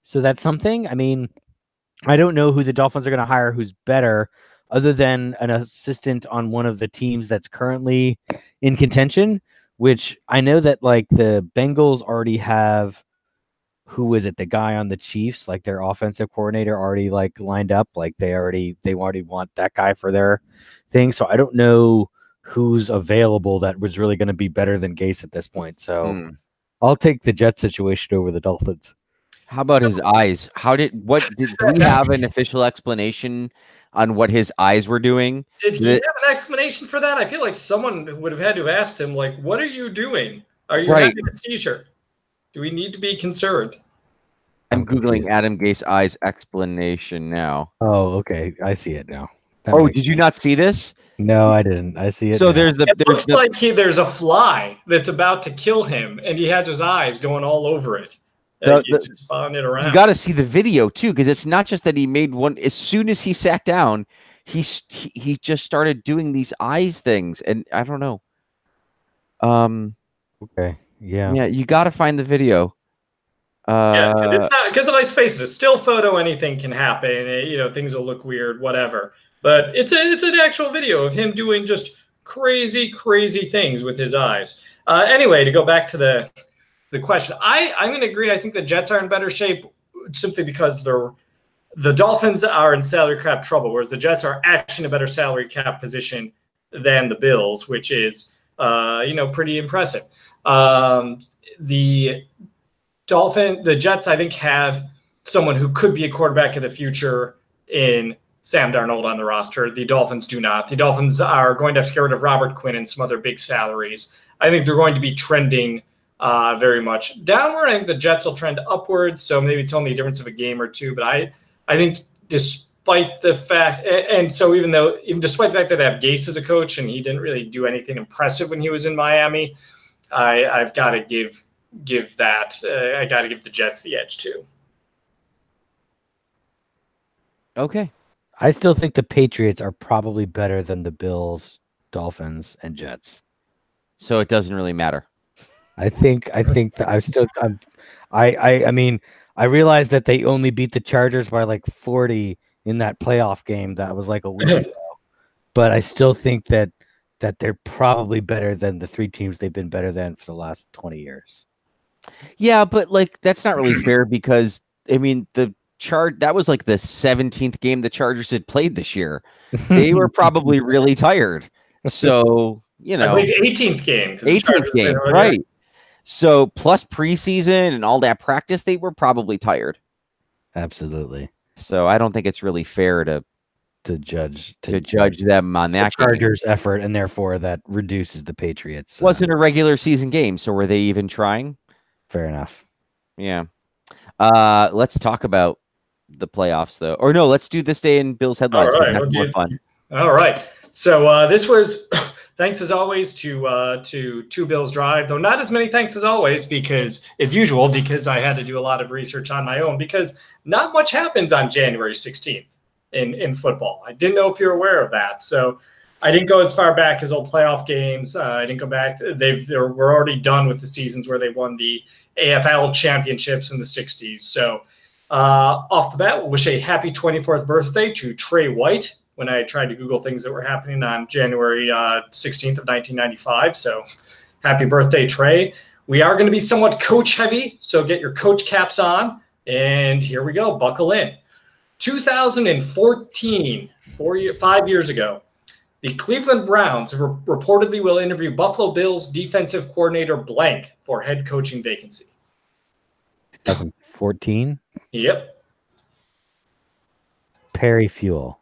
So that's something. I mean, I don't know who the Dolphins are going to hire who's better, other than an assistant on one of the teams that's currently in contention, which I know that like the Bengals already have. Who is it? The guy on the Chiefs, like their offensive coordinator, already like lined up. Like they already want that guy for their thing. So I don't know who's available that was really going to be better than Gase at this point. So I'll take the Jets situation over the Dolphins. How about his eyes? Do we have an official explanation on what his eyes were doing? Did he have an explanation for that? I feel like someone would have had to have asked him, like, what are you doing? Are you having a seizure? Do we need to be concerned? I'm Googling confused. Adam Gase eyes explanation now. Oh, okay. I see it now. That Oh, makes did you sense. not see this? No, I didn't. I see it So now. there's It looks the like there's a fly that's about to kill him, and he has his eyes going all over it. He's just following it around. you got to see the video too, because it's not just that he made one. As soon as he sat down, he just started doing these eyes things, and I don't know. Okay. Yeah. Yeah, you got to find the video. Yeah, because it's not, because let's face it, a still photo, anything can happen. You know, things will look weird, whatever. But it's an actual video of him doing just crazy, crazy things with his eyes. Anyway, to go back to the question, I'm going to agree. I think the Jets are in better shape simply because the Dolphins are in salary cap trouble, whereas the Jets are actually in a better salary cap position than the Bills, which is pretty impressive. The Jets, I think, have someone who could be a quarterback of the future in Sam Darnold on the roster. The Dolphins do not. The Dolphins are going to have to get rid of Robert Quinn and some other big salaries. I think they're going to be trending very much downward. I think the Jets will trend upwards, so maybe it's only a difference of a game or two. But I think despite the fact, and so even despite the fact that they have Gase as a coach and he didn't really do anything impressive when he was in Miami, I've got to give that. I got to give the Jets the edge too. Okay. I still think the Patriots are probably better than the Bills, Dolphins, and Jets. So it doesn't really matter. I think that I mean, I realized that they only beat the Chargers by like 40 in that playoff game that was like a week ago. But I still think that they're probably better than the three teams they've been better than for the last 20 years. Yeah, but like that's not really fair because I mean that was like the 17th game the Chargers had played this year. They were probably really tired. So, I believe 18th game. 18th game, right. So plus preseason and all that practice, they were probably tired. Absolutely. So I don't think it's really fair to judge them on that Chargers effort, and therefore that reduces the Patriots. Wasn't a regular season game, so were they even trying? Fair enough. Yeah. Let's talk about the playoffs, though. Or no, let's do this day in Bills headlines. All right, have more fun. All right. So this was thanks as always to Two Bills Drive, though not as many thanks as always because I had to do a lot of research on my own because not much happens on January 16th in football. I didn't know if you're aware of that. So I didn't go as far back as old playoff games. I didn't go back. We're already done with the seasons where they won the AFL championships in the 60s. So off the bat, we'll wish a happy 24th birthday to Trey White when I tried to Google things that were happening on January 16th of 1995. So happy birthday, Trey. We are going to be somewhat coach heavy, so get your coach caps on. And here we go. Buckle in. 2014, 5 years ago, the Cleveland Browns reportedly will interview Buffalo Bills defensive coordinator blank for head coaching vacancy. 2014? Yep. Perry Fuel.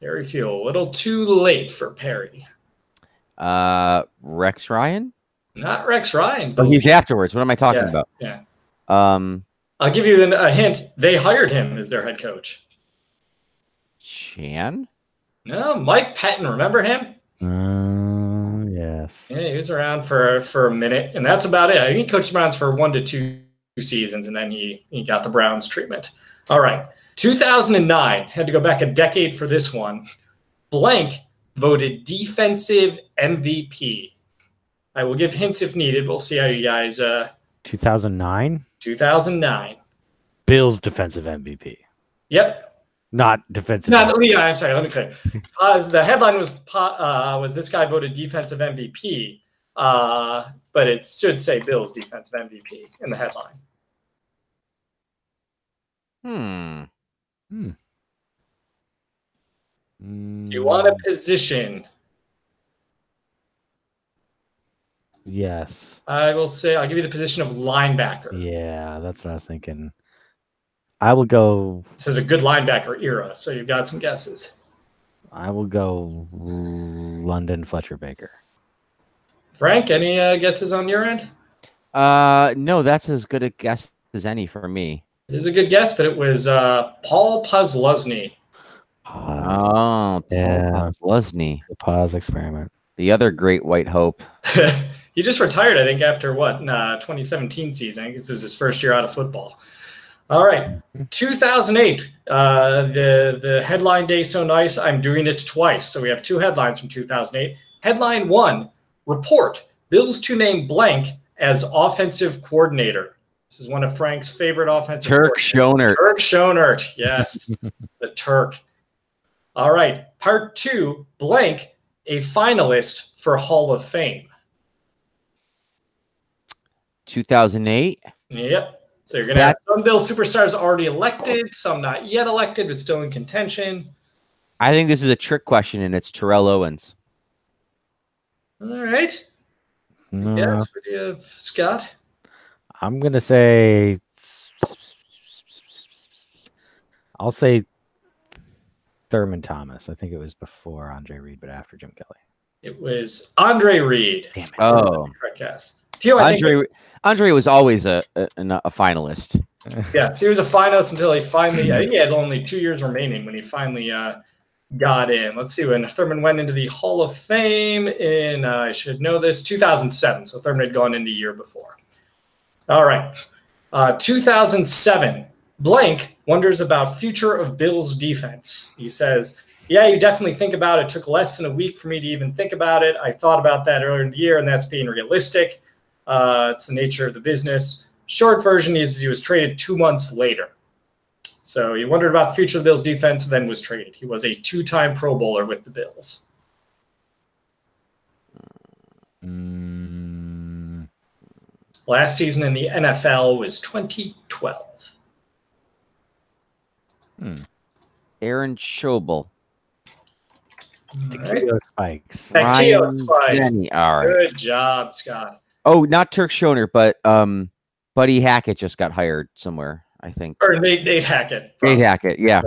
Perry Fuel. A little too late for Perry. Rex Ryan? Not Rex Ryan. Oh, he's afterwards. What am I talking about? Yeah. I'll give you a hint. They hired him as their head coach. Chan? No, Mike Patton. Remember him? Yes. Yeah, he was around for a minute, and that's about it. I think he coached the Browns for 1 to 2 seasons, and then he got the Browns treatment. All right. 2009. Had to go back a decade for this one. Blank voted defensive MVP. I will give hints if needed. We'll see how you guys... 2009? 2009. Bills defensive MVP. Yep. Not defensive. I'm sorry. Let me clear. The headline was this guy voted defensive MVP, but it should say Bills defensive MVP in the headline. Do you want a position? Yes. I will say I'll give you the position of linebacker. Yeah, that's what I was thinking. I will go. This is a good linebacker era, so you've got some guesses. I will go London Fletcher Baker. Frank, any guesses on your end? No, that's as good a guess as any for me. It is a good guess, but it was Paul Posluszny. Oh, Yeah. Paul Posluszny. The pause experiment. The other great white hope. He just retired, I think, after 2017 season. I think this was his first year out of football. All right, 2008. The headline day so nice, I'm doing it twice. So we have two headlines from 2008. Headline 1: report Bills to name blank as offensive coordinator. This is one of Frank's favorite offensive. Turk Schonert. Turk Schonert, yes, the Turk. All right, part 2: blank a finalist for Hall of Fame. 2008. Yep. So you're going to have some Bills superstars already elected, some not yet elected, but still in contention. I think this is a trick question, and it's Terrell Owens. All right. Yes, what do you have, Scott? I'm going to say, I'll say Thurman Thomas. I think it was before Andre Reed, but after Jim Kelly. It was Andre Reed. Damn it. Oh. Correct guess. Theo, Andre was always a finalist. Yes, he was a finalist until he finally, I think he had only 2 years remaining when he finally got in. Let's see, when Thurman went into the Hall of Fame in, I should know this, 2007. So Thurman had gone in the year before. All right. 2007. Blank wonders about future of Bills defense. He says, yeah, you definitely think about it. It took less than a week for me to even think about it. I thought about that earlier in the year, and that's being realistic. It's the nature of the business. Short version is he was traded 2 months later. So he wondered about the future of the Bills defense, then was traded. He was a 2-time Pro Bowler with the Bills. Last season in the NFL was 2012. Aaron Schobel. Tequila Spikes. Tequila Spikes. Denny. All right. Good job, Scott. Oh, not Turk Schonert, but Buddy Hackett just got hired somewhere, I think. Or Nate Hackett. Nate Hackett, yeah.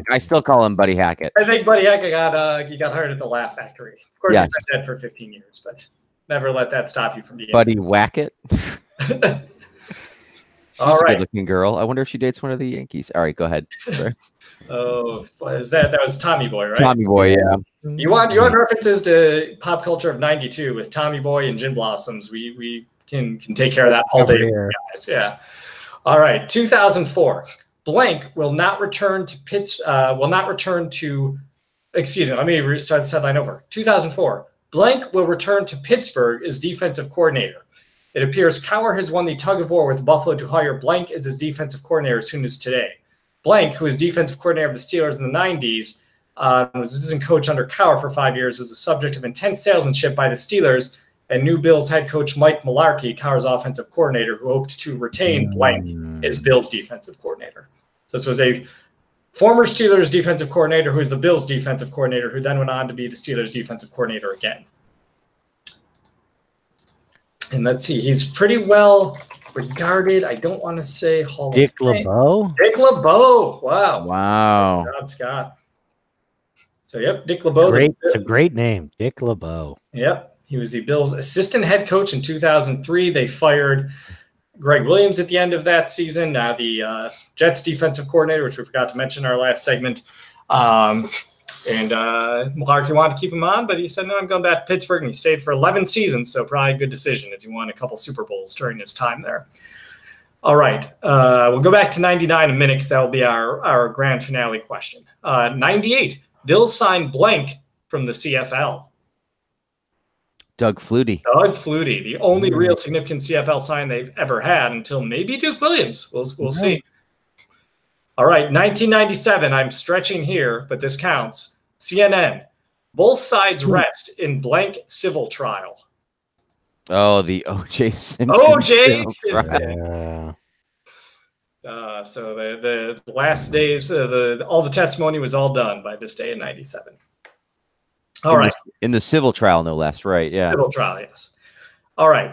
I still call him Buddy Hackett. I think Buddy Hackett got hired at the Laugh Factory. Of course, yes. He's been dead for 15 years, but never let that stop you from being Buddy Wackett. She's all right. a good-looking girl. I wonder if she dates one of the Yankees. All right, go ahead. Sorry. Oh, what is that? That was Tommy Boy, right? Tommy Boy, yeah. You want references to pop culture of '92 with Tommy Boy and Gin Blossoms. We can take care of that all day, guys. Yeah. All right. 2004. Blank will not return to. Excuse me. Let me start this headline over. 2004. Blank will return to Pittsburgh as defensive coordinator. It appears Cowher has won the tug of war with Buffalo to hire Blank as his defensive coordinator as soon as today. Blank, who was defensive coordinator of the Steelers in the 90s, was assistant coach under Cowher for 5 years, was the subject of intense salesmanship by the Steelers and new Bills head coach Mike Mularkey, Cowher's offensive coordinator, who hoped to retain Blank as Bills defensive coordinator. So this was a former Steelers defensive coordinator who is the Bills defensive coordinator, who then went on to be the Steelers defensive coordinator again. And let's see, he's pretty well regarded. I don't want to say Hall of Fame. Dick LeBeau? Dick LeBeau. Wow. Wow. Good job, Scott. So, yep, Dick LeBeau. It's a great name, Dick LeBeau. Yep. He was the Bills' assistant head coach in 2003. They fired Greg Williams at the end of that season. Now the Jets defensive coordinator, which we forgot to mention in our last segment. And Mularkey wanted to keep him on, but he said, no, I'm going back to Pittsburgh, and he stayed for 11 seasons, so probably a good decision as he won a couple Super Bowls during his time there. All right. We'll go back to 99 in a minute because that will be our grand finale question. 98, Bills signed blank from the CFL. Doug Flutie. Doug Flutie, the only real significant CFL sign they've ever had until maybe Duke Williams. We'll see. All right, 1997, I'm stretching here, but this counts. CNN, both sides rest in blank civil trial. Oh, the O.J. Simpson. O.J. Simpson. Yeah. So the last days, all the testimony was all done by this day in 97. All right. In the civil trial, no less, right? Yeah. Civil trial, yes. All right.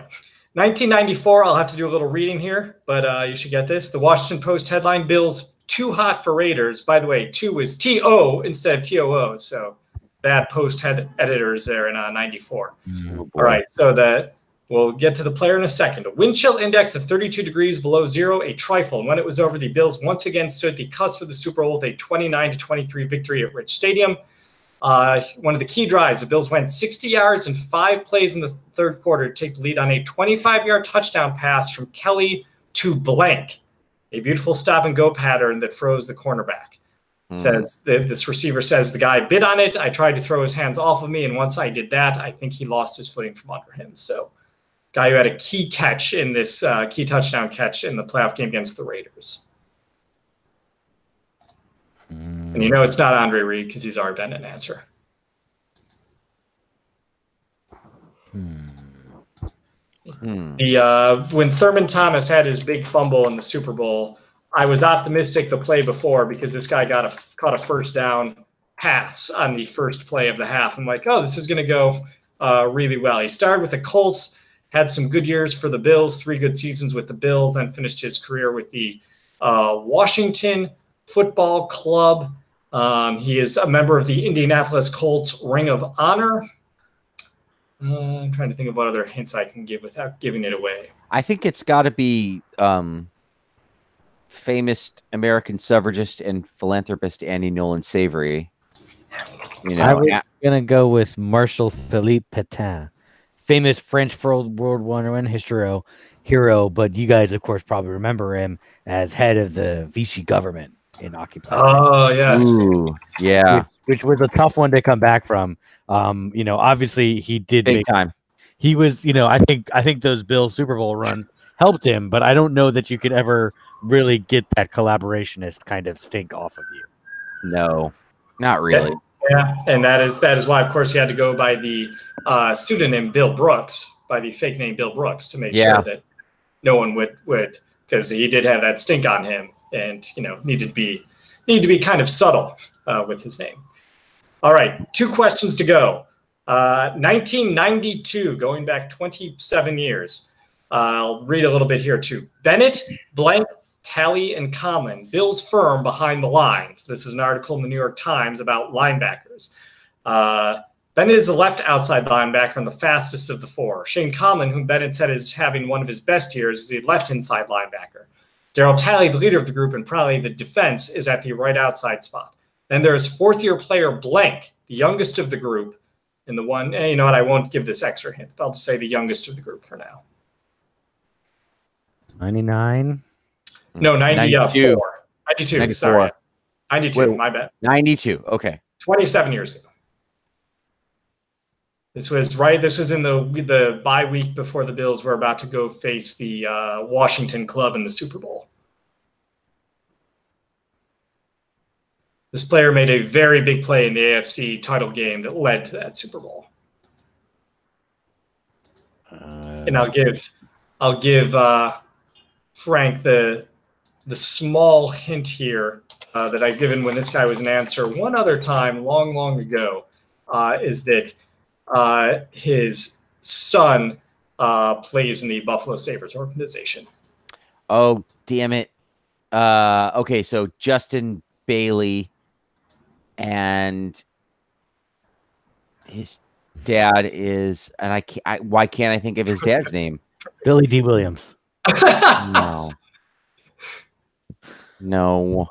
1994, I'll have to do a little reading here, but you should get this. The Washington Post headline, Bills too hot for Raiders. By the way, 2 was T-O instead of T-O-O, so bad Post head editors there in 94. All right, so the We'll get to the player in a second. A wind chill index of 32 degrees below zero, a trifle. And when it was over, the Bills once again stood at the cusp of the Super Bowl with a 29-23 victory at Rich Stadium. One of the key drives, the Bills went 60 yards and 5 plays in the third quarter to take the lead on a 25-yard touchdown pass from Kelly to blank, a beautiful stop-and-go pattern that froze the cornerback. Says this receiver says the guy bit on it. I tried to throw his hands off of me, and once I did that, I think he lost his footing from under him. So, guy who had a key catch in this key touchdown catch in the playoff game against the Raiders. And you know it's not Andre Reed because he's already done an answer. When Thurman Thomas had his big fumble in the Super Bowl, I was optimistic the play before because this guy caught a first down pass on the first play of the half. I'm like, oh, this is going to go really well. He started with the Colts, had some good years for the Bills, 3 good seasons with the Bills, then finished his career with the Washington Football Club. He is a member of the Indianapolis Colts Ring of Honor. I'm trying to think of what other hints I can give without giving it away. I think it's got to be famous American suffragist and philanthropist Annie Nolan Savory. You know, I was gonna go with Marshal Philippe Pétain, famous French World War I hero, but you guys, of course, probably remember him as head of the Vichy government in occupied. Oh yes, yeah, which was a tough one to come back from. You know, obviously he did big time. He was, you know, I think those Bills Super Bowl runs helped him, but I don't know that you could ever really get that collaborationist kind of stink off of you. No, not really. Yeah, and that is why, of course, he had to go by the pseudonym Bill Brooks, by the fake name Bill Brooks, to make sure that no one would because he did have that stink on him, and you know needed to be kind of subtle with his name. All right, 2 questions to go. 1992, going back 27 years. I'll read a little bit here too. Bennett, blank, Talley, and Common, Bill's firm behind the lines. This is an article in the New York Times about linebackers. Bennett is the left outside linebacker and the fastest of the 4. Shane Common, whom Bennett said is having one of his best years, is the left inside linebacker. Darryl Talley, the leader of the group and probably the defense, is at the right outside spot. Then there is 4th-year player blank, the youngest of the group, and the one, you know what, I won't give this extra hint, but I'll just say the youngest of the group for now. 99? No, 94. 92, 94. sorry. 92, Wait, my bad. 92, okay. 27 years ago. This was in the bye week before the Bills were about to go face the Washington club in the Super Bowl. This player made a very big play in the AFC title game that led to that Super Bowl. And I'll give Frank the small hint here that I've given when this guy was an answer one other time long ago is that his son plays in the Buffalo Sabres organization. Oh, damn it. Okay, so Justin Bailey and his dad is, and why can't I think of his dad's name? Billy D. Williams. No.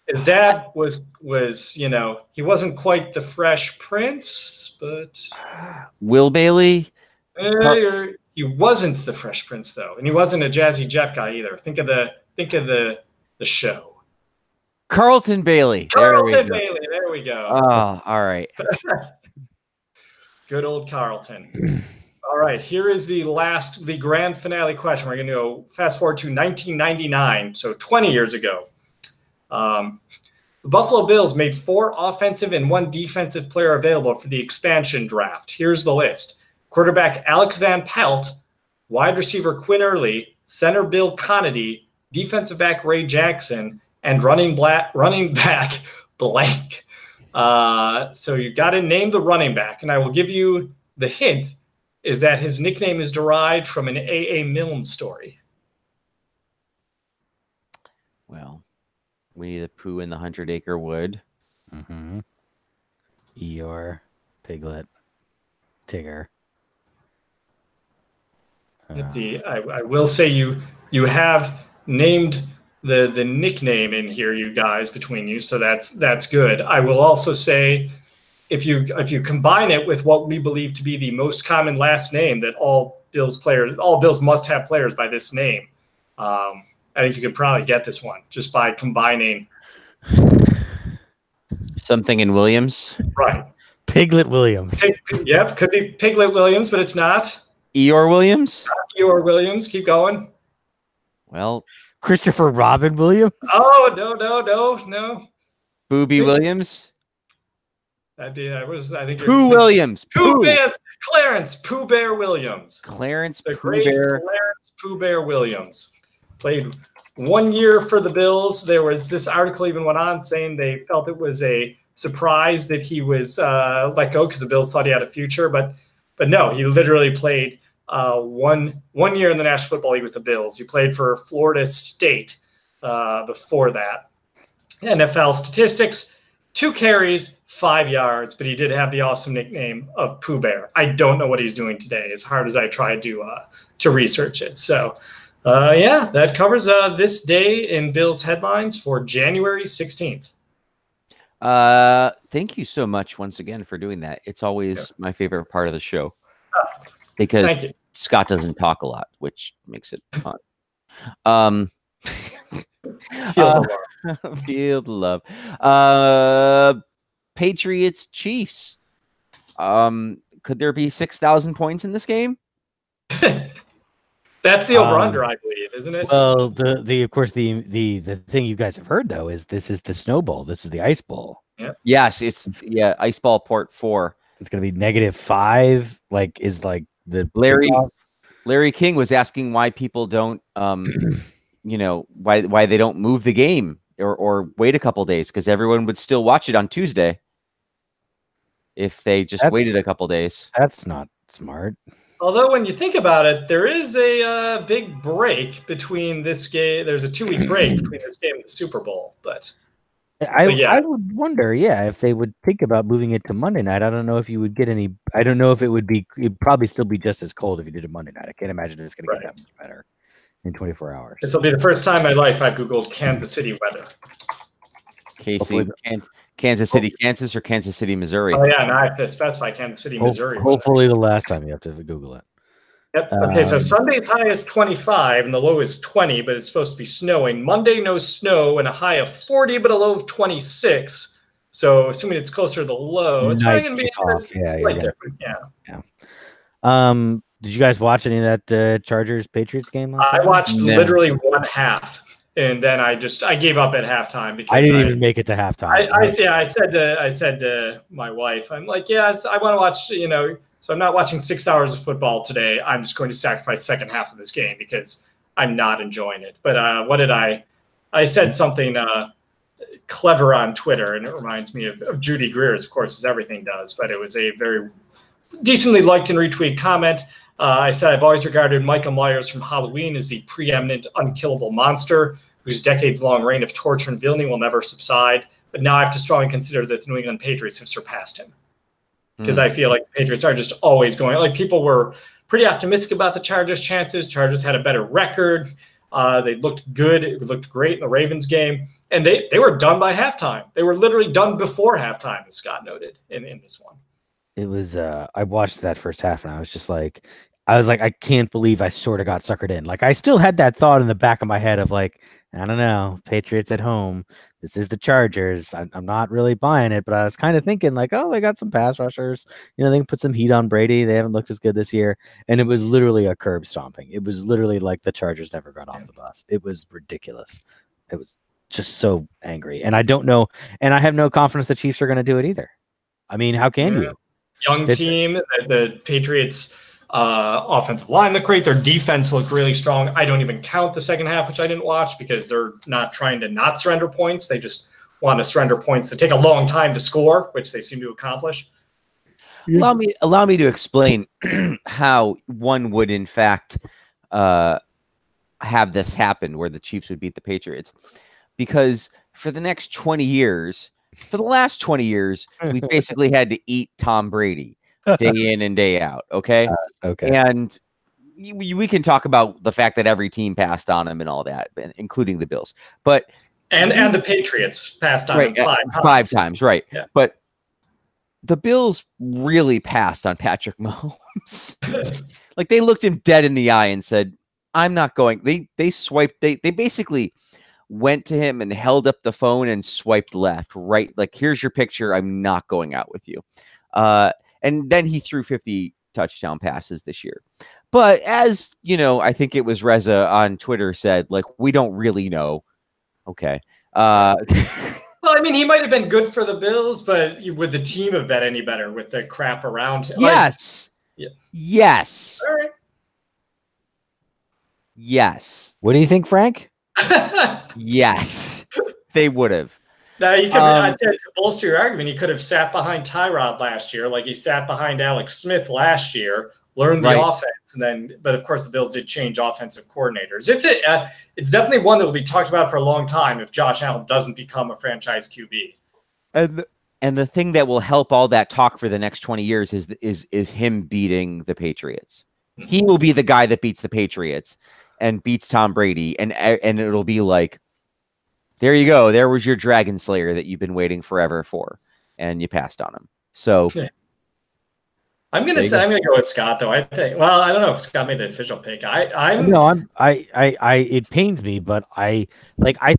His dad was you know, he wasn't quite the Fresh Prince, but Will Bailey? He wasn't the Fresh Prince though, and he wasn't a Jazzy Jeff guy either. Think of the show. Carlton Bailey. Carlton Bailey. There we go. Oh, all right. Good old Carlton. All right, here is the grand finale question. We're going to go fast forward to 1999, so 20 years ago. The Buffalo Bills made 4 offensive and 1 defensive player available for the expansion draft. Here's the list. Quarterback Alex Van Pelt, wide receiver Quinn Early, center Bill Conity, defensive back Ray Jackson, and running back blank. So you got to name the running back, and I will give you the hint is that his nickname is derived from an A.A. Milne story. Well, Winnie the Pooh in the 100-Acre Wood. Mm-hmm. Eeyore, Piglet, Tigger. I will say you have named the nickname in here, you guys, between you, so that's good. I will also say, if you combine it with what we believe to be the most common last name that all Bills must have players by this name, I think you could probably get this one just by combining something in Williams. Right. Piglet Williams. Yep, could be Piglet Williams, but it's not. Eeyore Williams? Not Eeyore Williams. Keep going. Well, Christopher Robin Williams? Oh, no. Booby Williams? I think Pooh Williams. Clarence Pooh Bear Williams. Clarence The Pooh great Bear. Clarence Pooh Bear Williams. Played 1 year for the Bills. There was this article even went on saying they felt it was a surprise that he was let go because the Bills thought he had a future, but no, he literally played one year in the National Football League with the Bills. He played for Florida State before that. NFL statistics: 2 carries, 5 yards, but he did have the awesome nickname of Pooh Bear. I don't know what he's doing today, as hard as I tried to research it. So, yeah, that covers this day in Bills headlines for January 16th. Thank you so much once again for doing that. It's always my favorite part of the show because Scott doesn't talk a lot, which makes it fun. Field love. Patriots Chiefs. Could there be 6,000 points in this game? That's the over/under, I believe, isn't it? Well, of course the thing you guys have heard though is this is the Snow Bowl. This is the Ice Bowl. Yeah. Yes, it's Ice Ball Port 4. It's gonna be -5. Like the Larry King was asking why people don't why they don't move the game or wait a couple days, because everyone would still watch it on Tuesday if they just waited a couple days. That's not smart. Although when you think about it, there is a big break between this game. There's a 2-week break between this game and the Super Bowl. But I would wonder, if they would think about moving it to Monday night. I don't know if you would get any. I don't know if it would be. It'd probably still be just as cold if you did it Monday night. I can't imagine it's going to get that much better in 24 hours. This will be the first time in my life I've Googled Kansas City weather. Kansas City, Kansas, or Kansas City, Missouri? Oh, yeah, and I have to specify Kansas City, Missouri. Hopefully the last time you have to Google it. Yep. Okay, so Sunday's high is 25 and the low is 20, but it's supposed to be snowing. Monday, no snow and a high of 40, but a low of 26. So assuming it's closer to the low, it's probably going to be a slight difference. Yeah. Did you guys watch any of that Chargers-Patriots game last night? I watched literally one half. And then I gave up at halftime because I didn't even make it to halftime. I said to my wife, I'm like, I want to watch, so I'm not watching 6 hours of football today. I'm just going to sacrifice the second half of this game because I'm not enjoying it. But what did I said something clever on Twitter, and it reminds me of Judy Greer's, of course, as everything does. But it was a very decently liked and retweeted comment. I said I've always regarded Michael Myers from Halloween as the preeminent unkillable monster whose decades-long reign of torture and villainy will never subside. But now I have to strongly consider that the New England Patriots have surpassed him. Because I feel like the Patriots are just always going. Like, people were pretty optimistic about the Chargers' chances. Chargers had a better record. They looked good. It looked great in the Ravens game. And they were done by halftime. They were literally done before halftime, as Scott noted in this one. It was I watched that first half and I was like, I can't believe I sort of got suckered in. Like, I still had that thought in the back of my head of like, I don't know, Patriots at home. This is the Chargers. I'm not really buying it, but I was kind of thinking like, oh, they got some pass rushers. They can put some heat on Brady. They haven't looked as good this year. And it was literally a curb stomping. It was literally like the Chargers never got off the bus. It was ridiculous. It was just so angry. And I don't know. And I have no confidence the Chiefs are going to do it either. I mean, how can you? Young team, the Patriots offensive line looked great. Their defense looked really strong. I don't even count the second half, which I didn't watch, because they're not trying to not surrender points. They just want to surrender points that take a long time to score, which they seem to accomplish. Allow me to explain how one would in fact have this happen where the Chiefs would beat the Patriots. Because for the last 20 years, we've basically had to eat Tom Brady day in and day out. Okay. Okay. And we can talk about the fact that every team passed on him and all that, including the Bills. But and the Patriots passed on him five times, right? Yeah. But the Bills really passed on Patrick Mahomes. Like, they looked him dead in the eye and said, "I'm not going." They swiped. They basically went to him and held up the phone and swiped left, right. Like, here's your picture. I'm not going out with you. And then he threw 50 touchdown passes this year. But as you know, I think it was Reza on Twitter said, like, we don't really know. Okay. Well, I mean, he might have been good for the Bills, but would the team have been any better with the crap around him? Yes. Yeah. Yes. All right. Yes. What do you think, Frank? Yes. They would have. Now, you could to bolster your argument, he could have sat behind Tyrod last year, like he sat behind Alex Smith last year, learned the offense, and then. But of course, the Bills did change offensive coordinators. It's definitely one that will be talked about for a long time if Josh Allen doesn't become a franchise QB. And the thing that will help all that talk for the next 20 years is him beating the Patriots. Mm-hmm. He will be the guy that beats the Patriots and beats Tom Brady, and it'll be like, there you go. There was your Dragon Slayer that you've been waiting forever for, and you passed on him. So I'm gonna go with Scott, though. I think. Well, I don't know if Scott made the official pick. It pains me, but I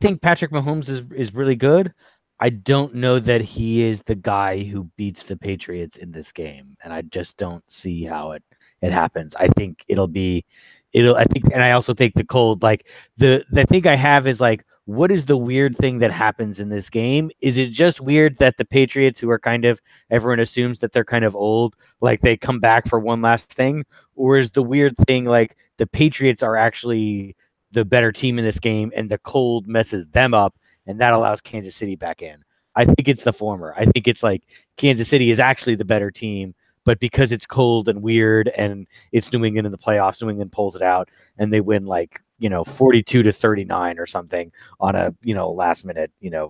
think Patrick Mahomes is really good. I don't know that he is the guy who beats the Patriots in this game, and I just don't see how it happens. I think and I also think the cold, like the thing I have is like, what is the weird thing that happens in this game? Is it just weird that the Patriots, who are kind of, everyone assumes that they're kind of old, like they come back for one last thing? Or is the weird thing like the Patriots are actually the better team in this game and the cold messes them up and that allows Kansas City back in? I think it's the former. I think it's like Kansas City is actually the better team, but because it's cold and weird and it's New England in the playoffs, New England pulls it out and they win 42-39 or something on a last minute I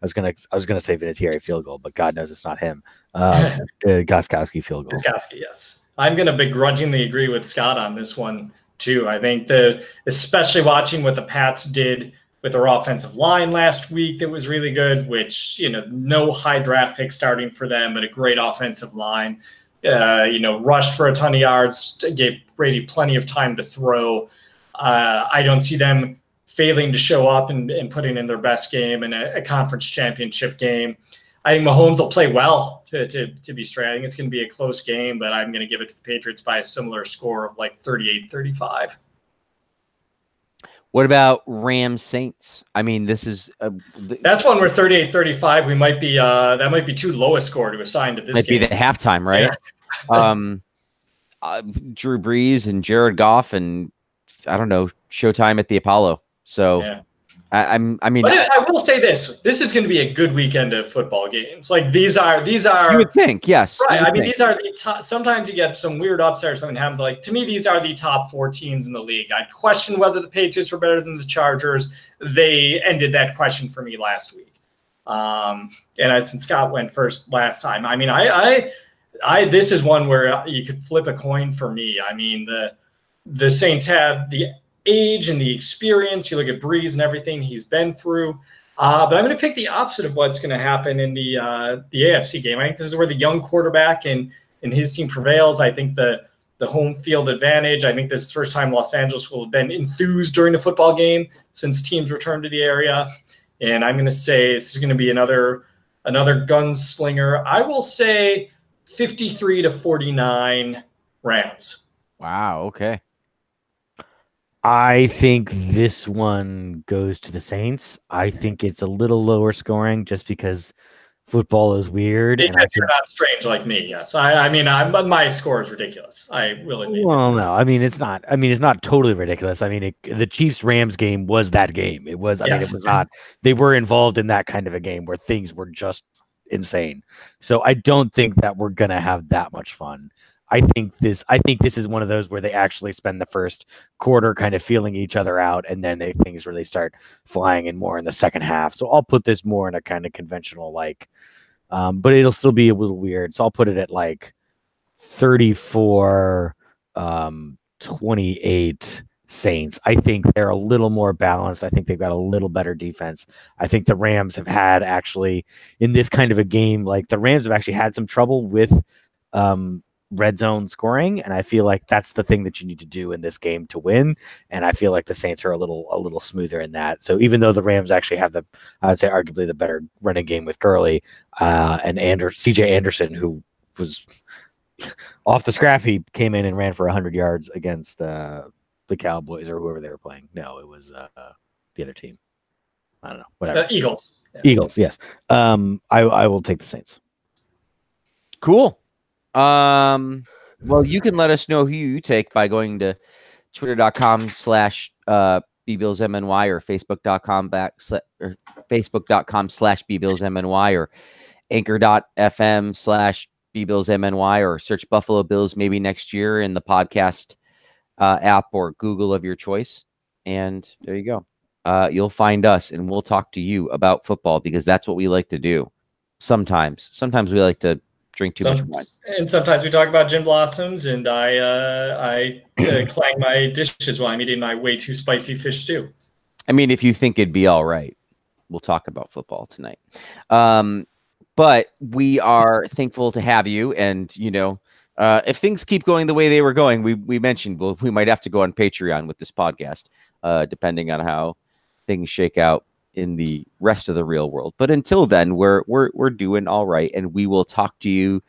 was gonna say Vinatieri field goal, but God knows it's not him. Gostkowski field goal. Gostkowski, yes. I'm gonna begrudgingly agree with Scott on this one too. I think especially watching what the Pats did with their offensive line last week, that was really good. Which no high draft pick starting for them, but a great offensive line. Rushed for a ton of yards, gave Brady plenty of time to throw. I don't see them failing to show up and putting in their best game in a conference championship game. I think Mahomes will play well, to be straight. I think it's going to be a close game, but I'm going to give it to the Patriots by a similar score of like 38-35. What about Rams Saints? I mean, this is that's one where 38-35. We might be that might be too low a score to assign to this. Might game. Be the halftime, right? Yeah. Drew Brees and Jared Goff and I don't know, Showtime at the Apollo. So yeah. I mean, but I will say this: this is going to be a good weekend of football games. Like these are. You would think, yes. Right. I mean, these are the top. Sometimes you get some weird upset or something happens. Like to me, these are the top 4 teams in the league. I'd question whether the Patriots were better than the Chargers. They ended that question for me last week. Since Scott went first last time, I mean, I this is one where you could flip a coin for me. I mean, the Saints have the age and the experience. You look at Breeze and everything he's been through. But I'm going to pick the opposite of what's going to happen in the AFC game. I think this is where the young quarterback and his team prevails. I think the home field advantage. I think this is the first time Los Angeles will have been enthused during a football game since teams returned to the area. And I'm going to say this is going to be another gunslinger. I will say 53-49 Rams. Wow. Okay. I think this one goes to the Saints. I think it's a little lower scoring just because football is weird. Because you're not strange like me. Yes. I mean, my score is ridiculous. I really mean. Well, no. I mean, it's not. I mean, it's not totally ridiculous. I mean, the Chiefs-Rams game was that game. It was. I mean, it was not. They were involved in that kind of a game where things were just insane. So I don't think that we're gonna have that much fun. I think this is one of those where they actually spend the first quarter kind of feeling each other out, and then things really start flying in more in the second half. So I'll put this more in a kind of conventional but it'll still be a little weird. So I'll put it at like 34-24 28 Saints. I think they're a little more balanced. I think they've got a little better defense. I think the Rams have had actually in this kind of a game, like the Rams have actually had some trouble with red zone scoring, and I feel like that's the thing that you need to do in this game to win. And I feel like the Saints are a little smoother in that. So even though the Rams actually have I would say arguably the better running game with Gurley and CJ Anderson, who was off the scrap heap, came in and ran for 100 yards against the Cowboys or whoever they were playing. No, it was the other team. I don't know. Whatever. Eagles. Yeah. Eagles, yes. I will take the Saints. Cool. Well, you can let us know who you take by going to twitter.com/bbillsmny or facebook.com/bbillsmny or anchor.fm/bbillsmny or search Buffalo Bills maybe next year in the podcast app or Google of your choice. And there you go. You'll find us and we'll talk to you about football because that's what we like to do. Sometimes we like to drink too much wine. And sometimes we talk about gin blossoms, and I clang my dishes while I'm eating my way too spicy fish stew. I mean, if you think it'd be all right, we'll talk about football tonight. But we are thankful to have you. And, if things keep going the way they were going, we mentioned we might have to go on Patreon with this podcast, depending on how things shake out in the rest of the real world. But until then, we're doing all right, and we will talk to you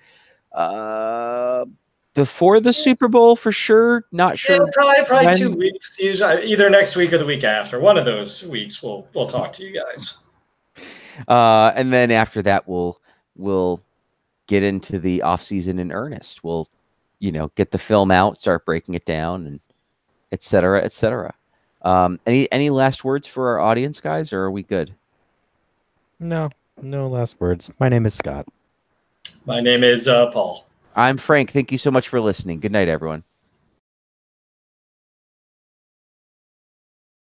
before the Super Bowl for sure. Not sure. Yeah, probably 2 weeks, usually, either next week or the week after. One of those weeks, we'll talk to you guys. And then after that, we'll get into the off season in earnest. We'll, get the film out, start breaking it down, and et cetera, et cetera. Any last words for our audience, guys, or are we good? No last words. My name is Scott. My name is Paul. I'm Frank. Thank you so much for listening. Good night, everyone.